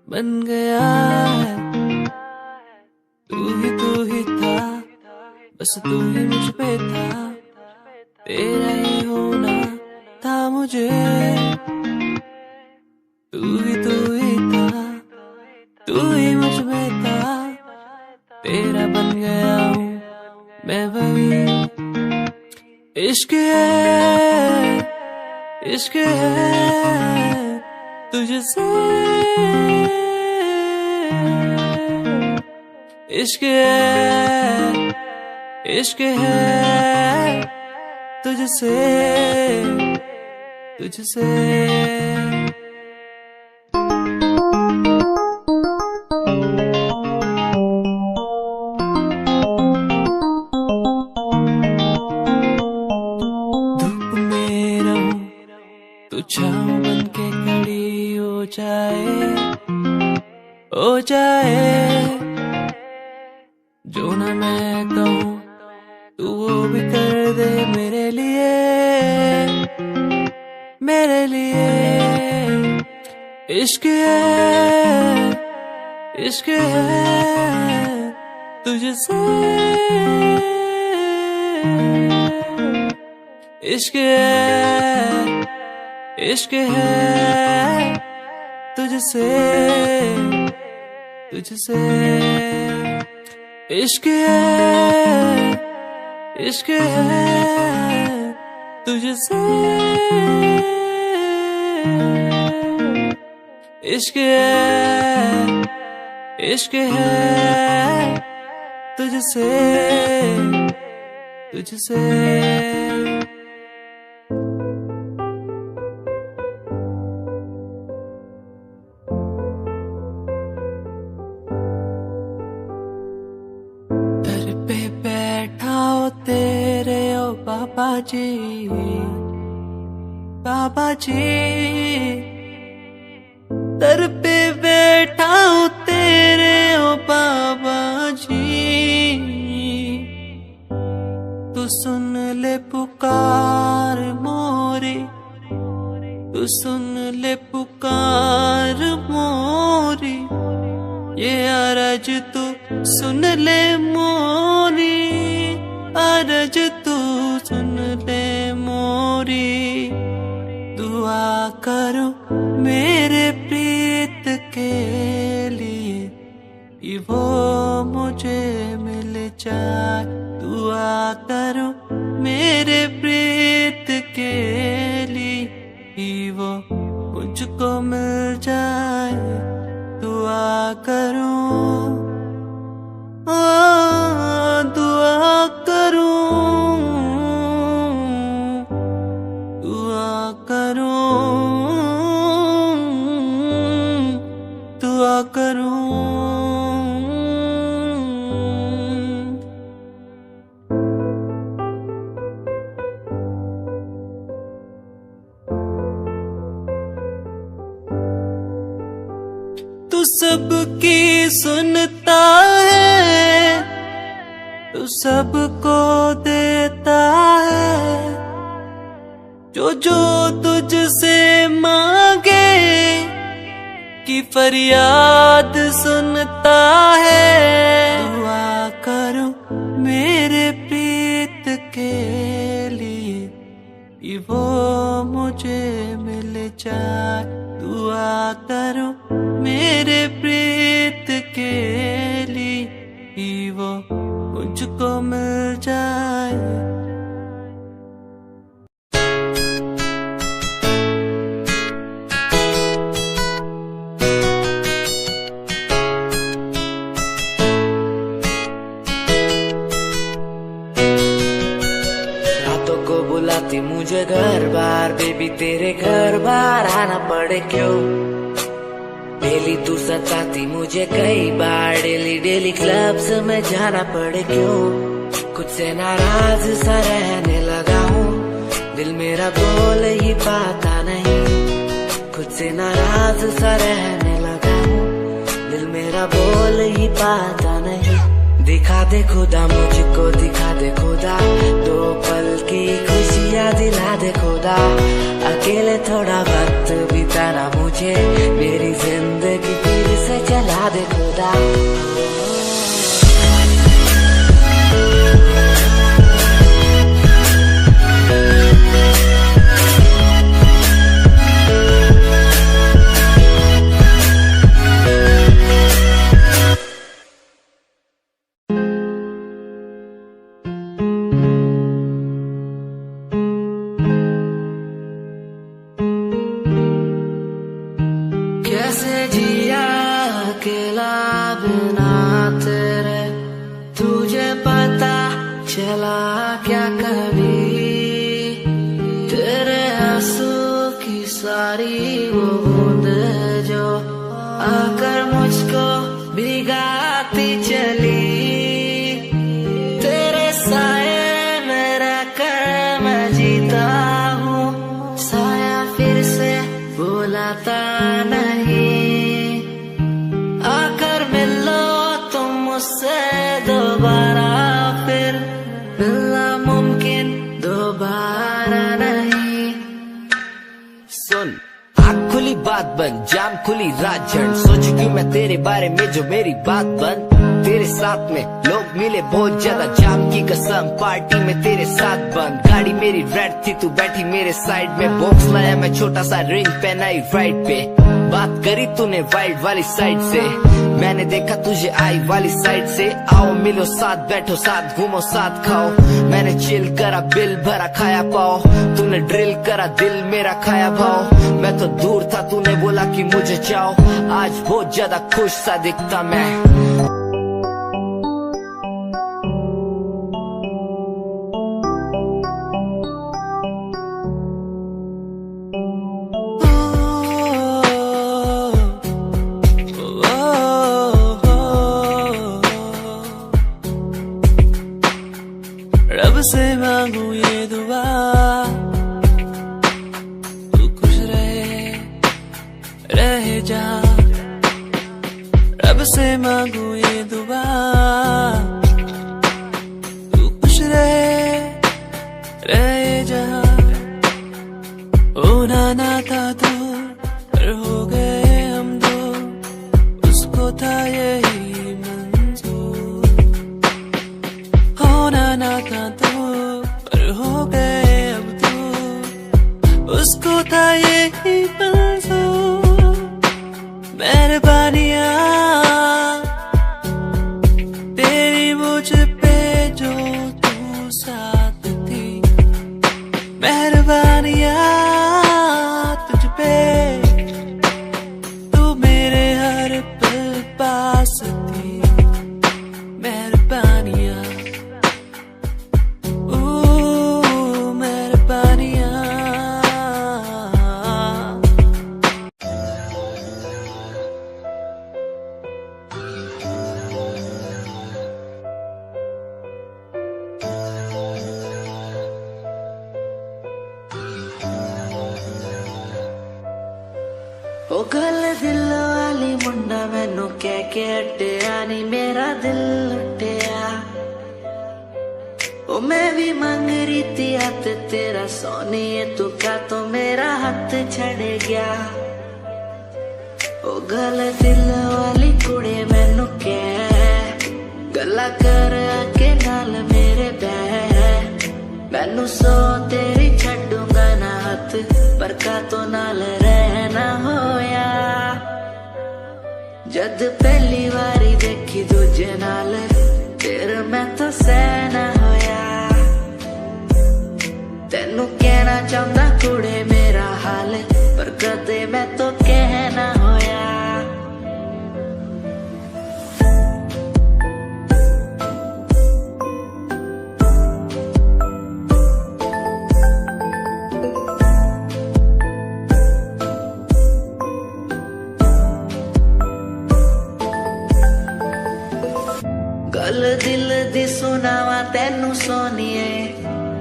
बन गया है। तू ही था, बस तू ही मुझ पे था, तेरा ही होना था मुझे। तू ही था, तू ही मुझ में था, तेरा बन गया हूँ मैं वही। इश्क है, इश्क है तुझसे, इश्क है, इश्क है तुझसे, तुझसे। छाँव बन के खड़ी हो जाए, जो ना मैं कहूँ तू वो भी कर दे मेरे लिए, मेरे लिए। इश्क है, इश्क है तुझसे, इश्क है, इश्क है तुझसे, तुझसे। इश्क है, इश्क है तुझसे, इश्क है, इश्क है तुझसे, तुझसे। बाबा जी, बाबा जी, दर पे बैठा हूँ तेरे ओ बाबा जी। तू सुन ले पुकार मोरी, तू सुन ले पुकार मोरी, ये अरज तू सुन ले मोरी, अरज तू सुन ले मोरी। दुआ करो मेरे प्रीत के लिए कि वो मुझे मिल जाए। दुआ करो मेरे प्रीत के लिए कि वो मुझको मिल जाए। दुआ करो, दुआ करो, दुआ करो, दुआ करो। तू सबकी सुनता है, तू सबको देता है, जो जो तुझसे मांगे की फरियाद सुनता है। दुआ करो मेरे प्रीत के लिए कि वो मुझे मिल जाए। दुआ करो मेरे प्रीत के लिए कि वो मुझको मिल जाए। बुलाती मुझे घर बार, बेबी तेरे घर बार आना पड़े क्यों। डेली तू सताती मुझे कई बार, डेली डेली क्लब्स में जाना पड़े क्यों। खुद से नाराज सा रहने लगा हूँ, दिल मेरा बोल ही पाता नहीं। खुद से नाराज सा रहने लगा हूँ, दिल मेरा बोल ही पाता नहीं। दिखा दे खुदा मुझको, दिखा दे खुदा, दो पल की खुशियाँ दिला दे खुदा। अकेले थोड़ा वक्त बिताना मुझे, मेरी जिंदगी फिर से चला दे खुदा। कैसे जिया अकेला बिना तेरे, तुझे पता चला क्या कभी? तेरे आंसू की सारी वो बूंद जो आकर मुझको भिगाती चली, तेरे साए में रहकर मैं जीता हूँ, साया फिर से बुलाता नहीं। आकर मिलो तुम मुझसे दोबारा, फिर मिलना मुमकिन दोबारा नहीं। सुन, आँख खुली बात बन, जाम खुली रात झड़, सोच क्यों मैं तेरे बारे में जो मेरी बात बन। तेरे साथ में लोग मिले बहुत ज्यादा, जाम की कसम पार्टी में तेरे साथ बंद। गाड़ी मेरी रेड थी, तू बैठी मेरे साइड में, बॉक्स लाया मैं छोटा सा, रिंग पहनाई राइट पे। बात करी तूने वाइल्ड वाली साइड से, मैंने देखा तुझे आई वाली साइड से। आओ मिलो साथ, बैठो साथ, घूमो साथ, खाओ। मैंने चिल करा, बिल भरा, खाया पाओ। तूने ड्रिल करा, दिल मेरा खाया भाव। मैं तो दूर था, तूने बोला कि मुझे चाहो। आज बहुत ज्यादा खुश सा दिखता मैं। रब से मांगू ये दुआ, तू खुश रहे जा। रब से मांगू ये दुआ, तू खुश रहे जा। होना ना था तो पर हो गए हम दो, उसको था यही मंजूर। होना ना था तो पर हो गए अब तो, उसको था यही मंजूर। मेहरबानियाँ तेरी मुझ पे जो तू साथ थी, मेहरबानियाँ तुझ पे तू मेरे हर पल पास थी। मेहरबानियाँ ओ गल दिल वाली मुंडा मैनू कह के हटिया नी, मेरा दिल लुटिया। ओ मैं भी मंग रही थी हाथ तेरा सोनिए, तू का तो मेरा हाथ छड़ गया। ओ गल दिल वाली कुड़े मैनू कह गल्ला कर आके नाल मेरे बह। मैनू सो तेरी छड्डूंगा ना हाथ, पर का तो नाल रहना होया। जद पहली बारी देखी दूजे नाल, फिर मैं तो सहना होया। तेनू कहना चाहता कुड़े मेरा हाल, पर कदे मैं तो कहना होया। गल दिल दी सुनावा तेनू सोनिए,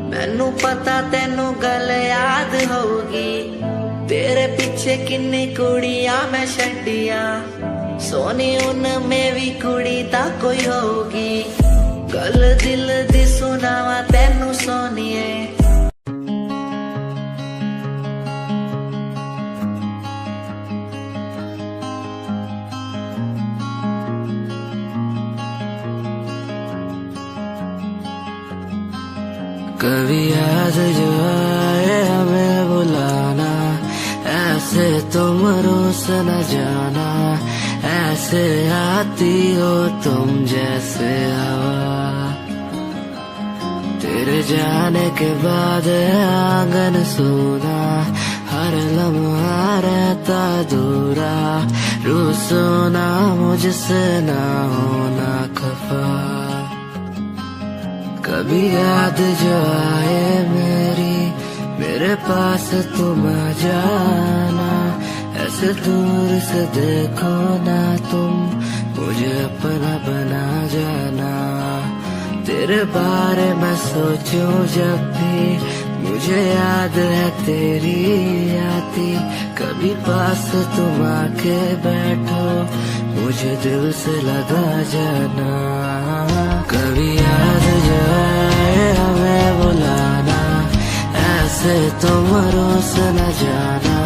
मैनू पता तेनू गल याद होगी। तेरे पीछे किन्नी कुड़ियां मैं छड्डियां, सोनी उनमें भी कुड़ी ता कोई होगी। गल दिल दी सुनावा तेनू सोनिए। कभी याद जो आए हमें बुलाना, ऐसे तुम रोस न जाना, ऐसे आती हो तुम जैसे हवा। तेरे जाने के बाद आंगन सूना, हर लम्हा रहता दूरा, रूसो ना मुझसे ना होना खफा। कभी याद जो आए मेरे पास तुम आ जाना, ऐसे दूर से देखो ना तुम, मुझे अपना बना जाना। तेरे बारे में सोचूं जब भी, मुझे याद है तेरी आती। कभी पास तुम आके बैठो, मुझे दिल से लगा जाना। कभी याद जो आए हमें बुलाना, ऐसे तुम रोस न जाना,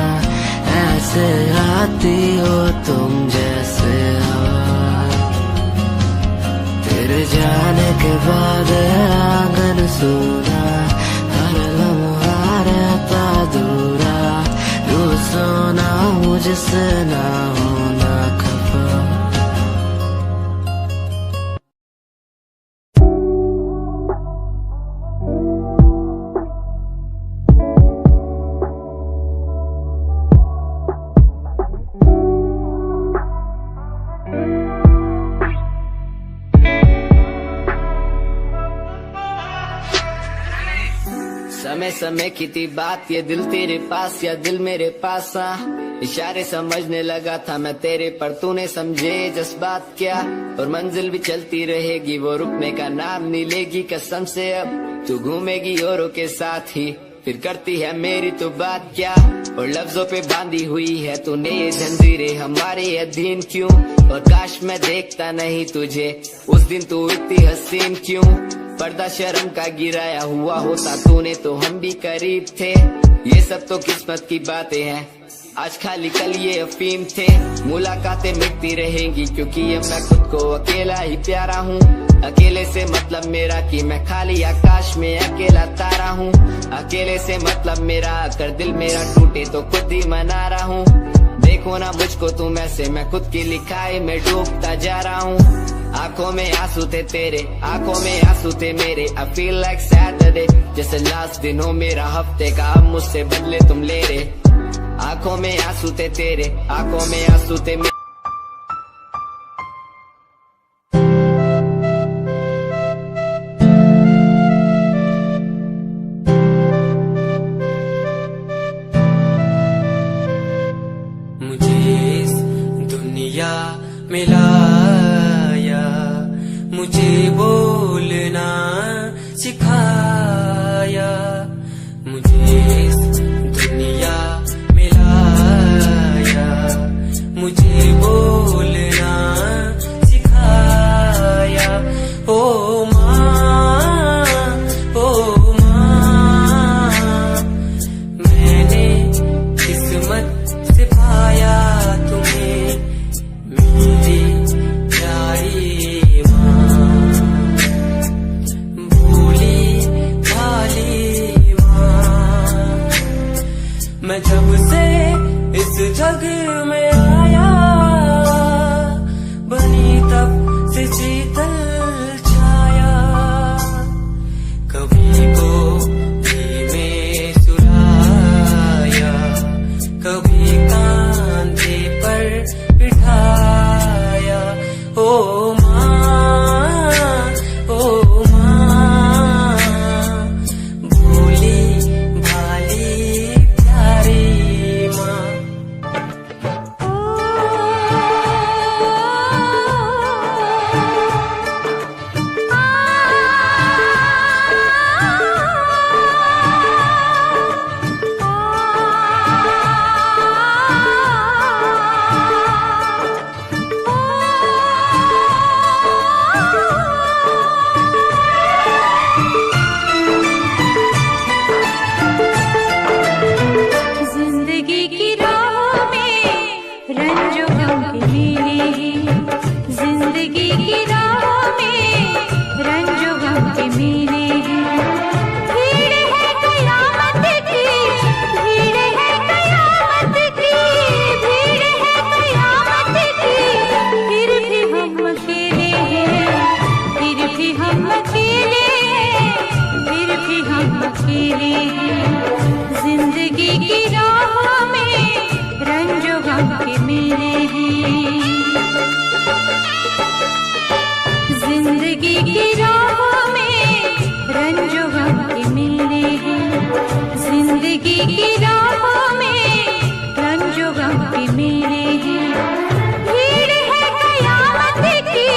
ऐसे आती हो तुम जैसे हवा। तेरे जाने के बाद आंगन सूना, हर लम्हा रहता दूरा, रूसो ना मुझसे ना होना खफा। समय समय की थी बात, ये दिल तेरे पास या दिल मेरे पास। इशारे समझने लगा था मैं तेरे, पर तूने समझे जज्बात क्या। और मंजिल भी चलती रहेगी, वो रुकने का नाम नहीं लेगी कसम से। अब तू घूमेगी औरों के साथ ही, फिर करती है मेरी तो बात क्या। और लफ्जों पे बांधी हुई है तूने ये जंजीरें, हमारे अधीन क्यों। और काश मैं देखता नहीं तुझे उस दिन, तू इतनी हसीन क्यों। पर्दा शर्म का गिराया हुआ होता तूने तो हम भी करीब थे। ये सब तो किस्मत की बातें हैं, आज खाली कल ये अफीम थे। मुलाकातें मिटती रहेंगी क्योंकि अब मैं खुद को अकेला ही प्यारा हूँ। अकेले से मतलब मेरा कि मैं खाली आकाश में अकेला तारा हूँ। अकेले से मतलब मेरा अगर दिल मेरा टूटे तो खुद ही मना रहा हूँ। देखो ना मुझको तुम ऐसे, मैं खुद की लिखाई में डूबता जा रहा हूँ। आंखों में आंसू थे तेरे, आंखों में आंसू थे मेरे। I feel like Saturday, जैसे लास्ट दिन हो मेरा हफ्ते का, अब मुझसे बदले तुम ले रहे। आंखों में आंसू थे तेरे, आंखों में आंसू थे मेरे। मुझे इस दुनिया में लाया, मुझे बोलना सिखाया। मुझे इस दुनिया में लाया, मुझे बोलना सिखाया। ओ माँ, ओ माँ, मैंने किस्मत से पाया तुम्हें, मेरी प्यारी माँ। भोली भाली माँ, मैं जब से इस जग में आया, बनी तब से शीतल छाया। कभी गोदी में सुलाया, कभी कांधे पर बिठाया। ओ माँ, ओ माँ, भोली भाली प्यारी माँ। की राह में रंजो गम के मेरे हैं, जिंदगी की राह में रंजो गम के मेरे हैं, जिंदगी की राह में रंजो गम के मेरे हैं। भीड़ है कयामत की,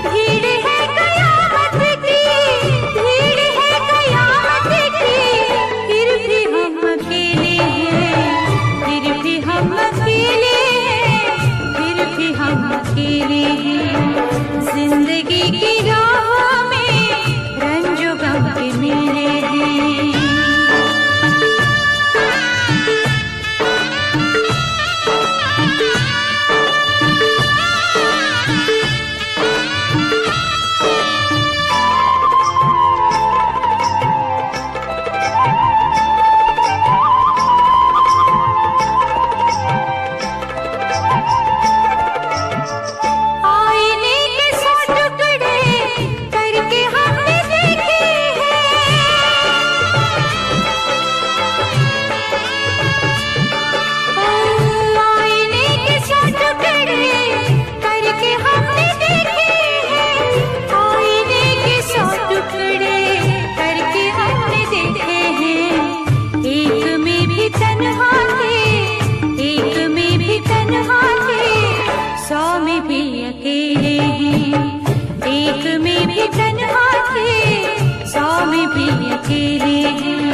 भीड़ है कयामत की, भीड़ है कयामत की, फिर भी हम अकेले हैं, फिर भी हम अकेले हैं, फिर भी हम अकेले हैं। जिंदगी की राह में रंजो गम के मेरे हैं। आईने के सौ टुकड़े करके हमने देखे हैं, आईने के सौ टुकड़े करके हमने देखे हैं, आईने के सौ टुकड़े करके हमने देखे हैं। एक में भी तन्हा थे, एक में भी तन्हा थे, 100 में भी अकेले हैं। एक में भी तन्हा थे, 100 में भी अकेले हैं।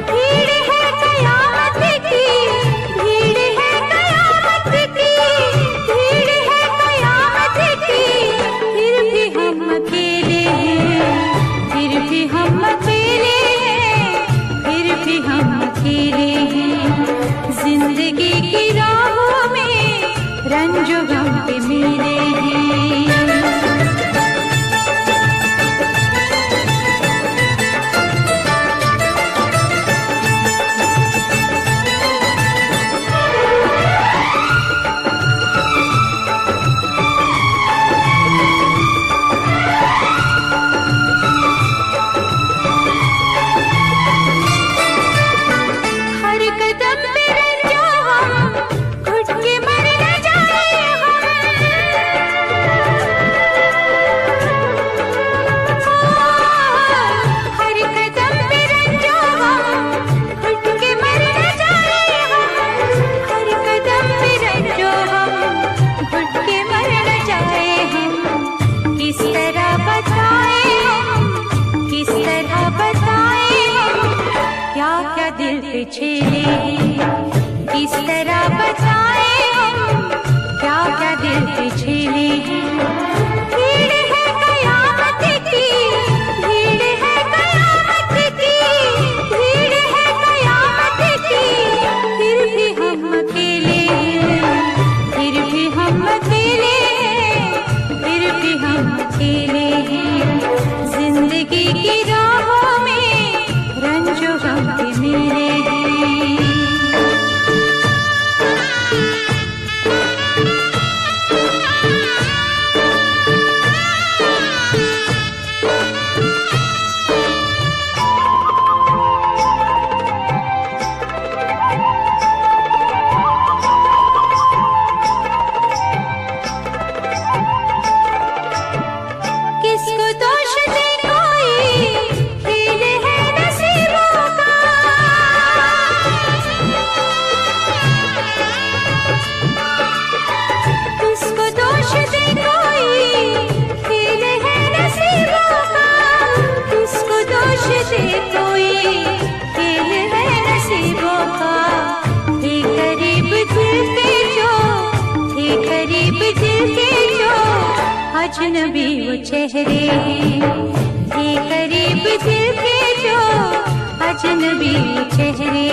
भीड़ है कयामत की, भीड़ है कयामत की, भीड़ है कयामत की, फिर भी हम अकेले हैं, फिर भी हम अकेले हैं, फिर भी हम अकेले हैं। जिंदगी की राहों में रंजो गम के मेरे हैं। हर कदम पे रंजो हम, घुट के मर न जाए हम, हर कदम पे रंजो हम, घुट के मर न जाए हम, हर कदम पे रंजो हम, घुट के मर न जाए हम। किस तरह बताए हम, किस तरह बताए हम, क्या क्या दिल पे छेड़े हैं, किस तरह बताए हम, क्या क्या दिल पे छेड़े हैं। भीड़ है कयामत की, भीड़ है कयामत की, भीड़ है कयामत की, फिर भी हम अकेले हैं, फिर भी हम अकेले हैं, फिर भी हम अकेले हैं। जिंदगी की राहों में रंजो गम के मेरे हैं। किसको दोष दे कोई, खेल है नसीबों का, किसको दोष दे कोई, खेल है नसीबों का, किसको दोष दे कोई, खेल है नसीबों का। थे करीब दिल के जो, थे करीब दिल के जो, अजनबी वो चेहरे हैं। थे करीब दिल के जो, अजनबी वो चेहरे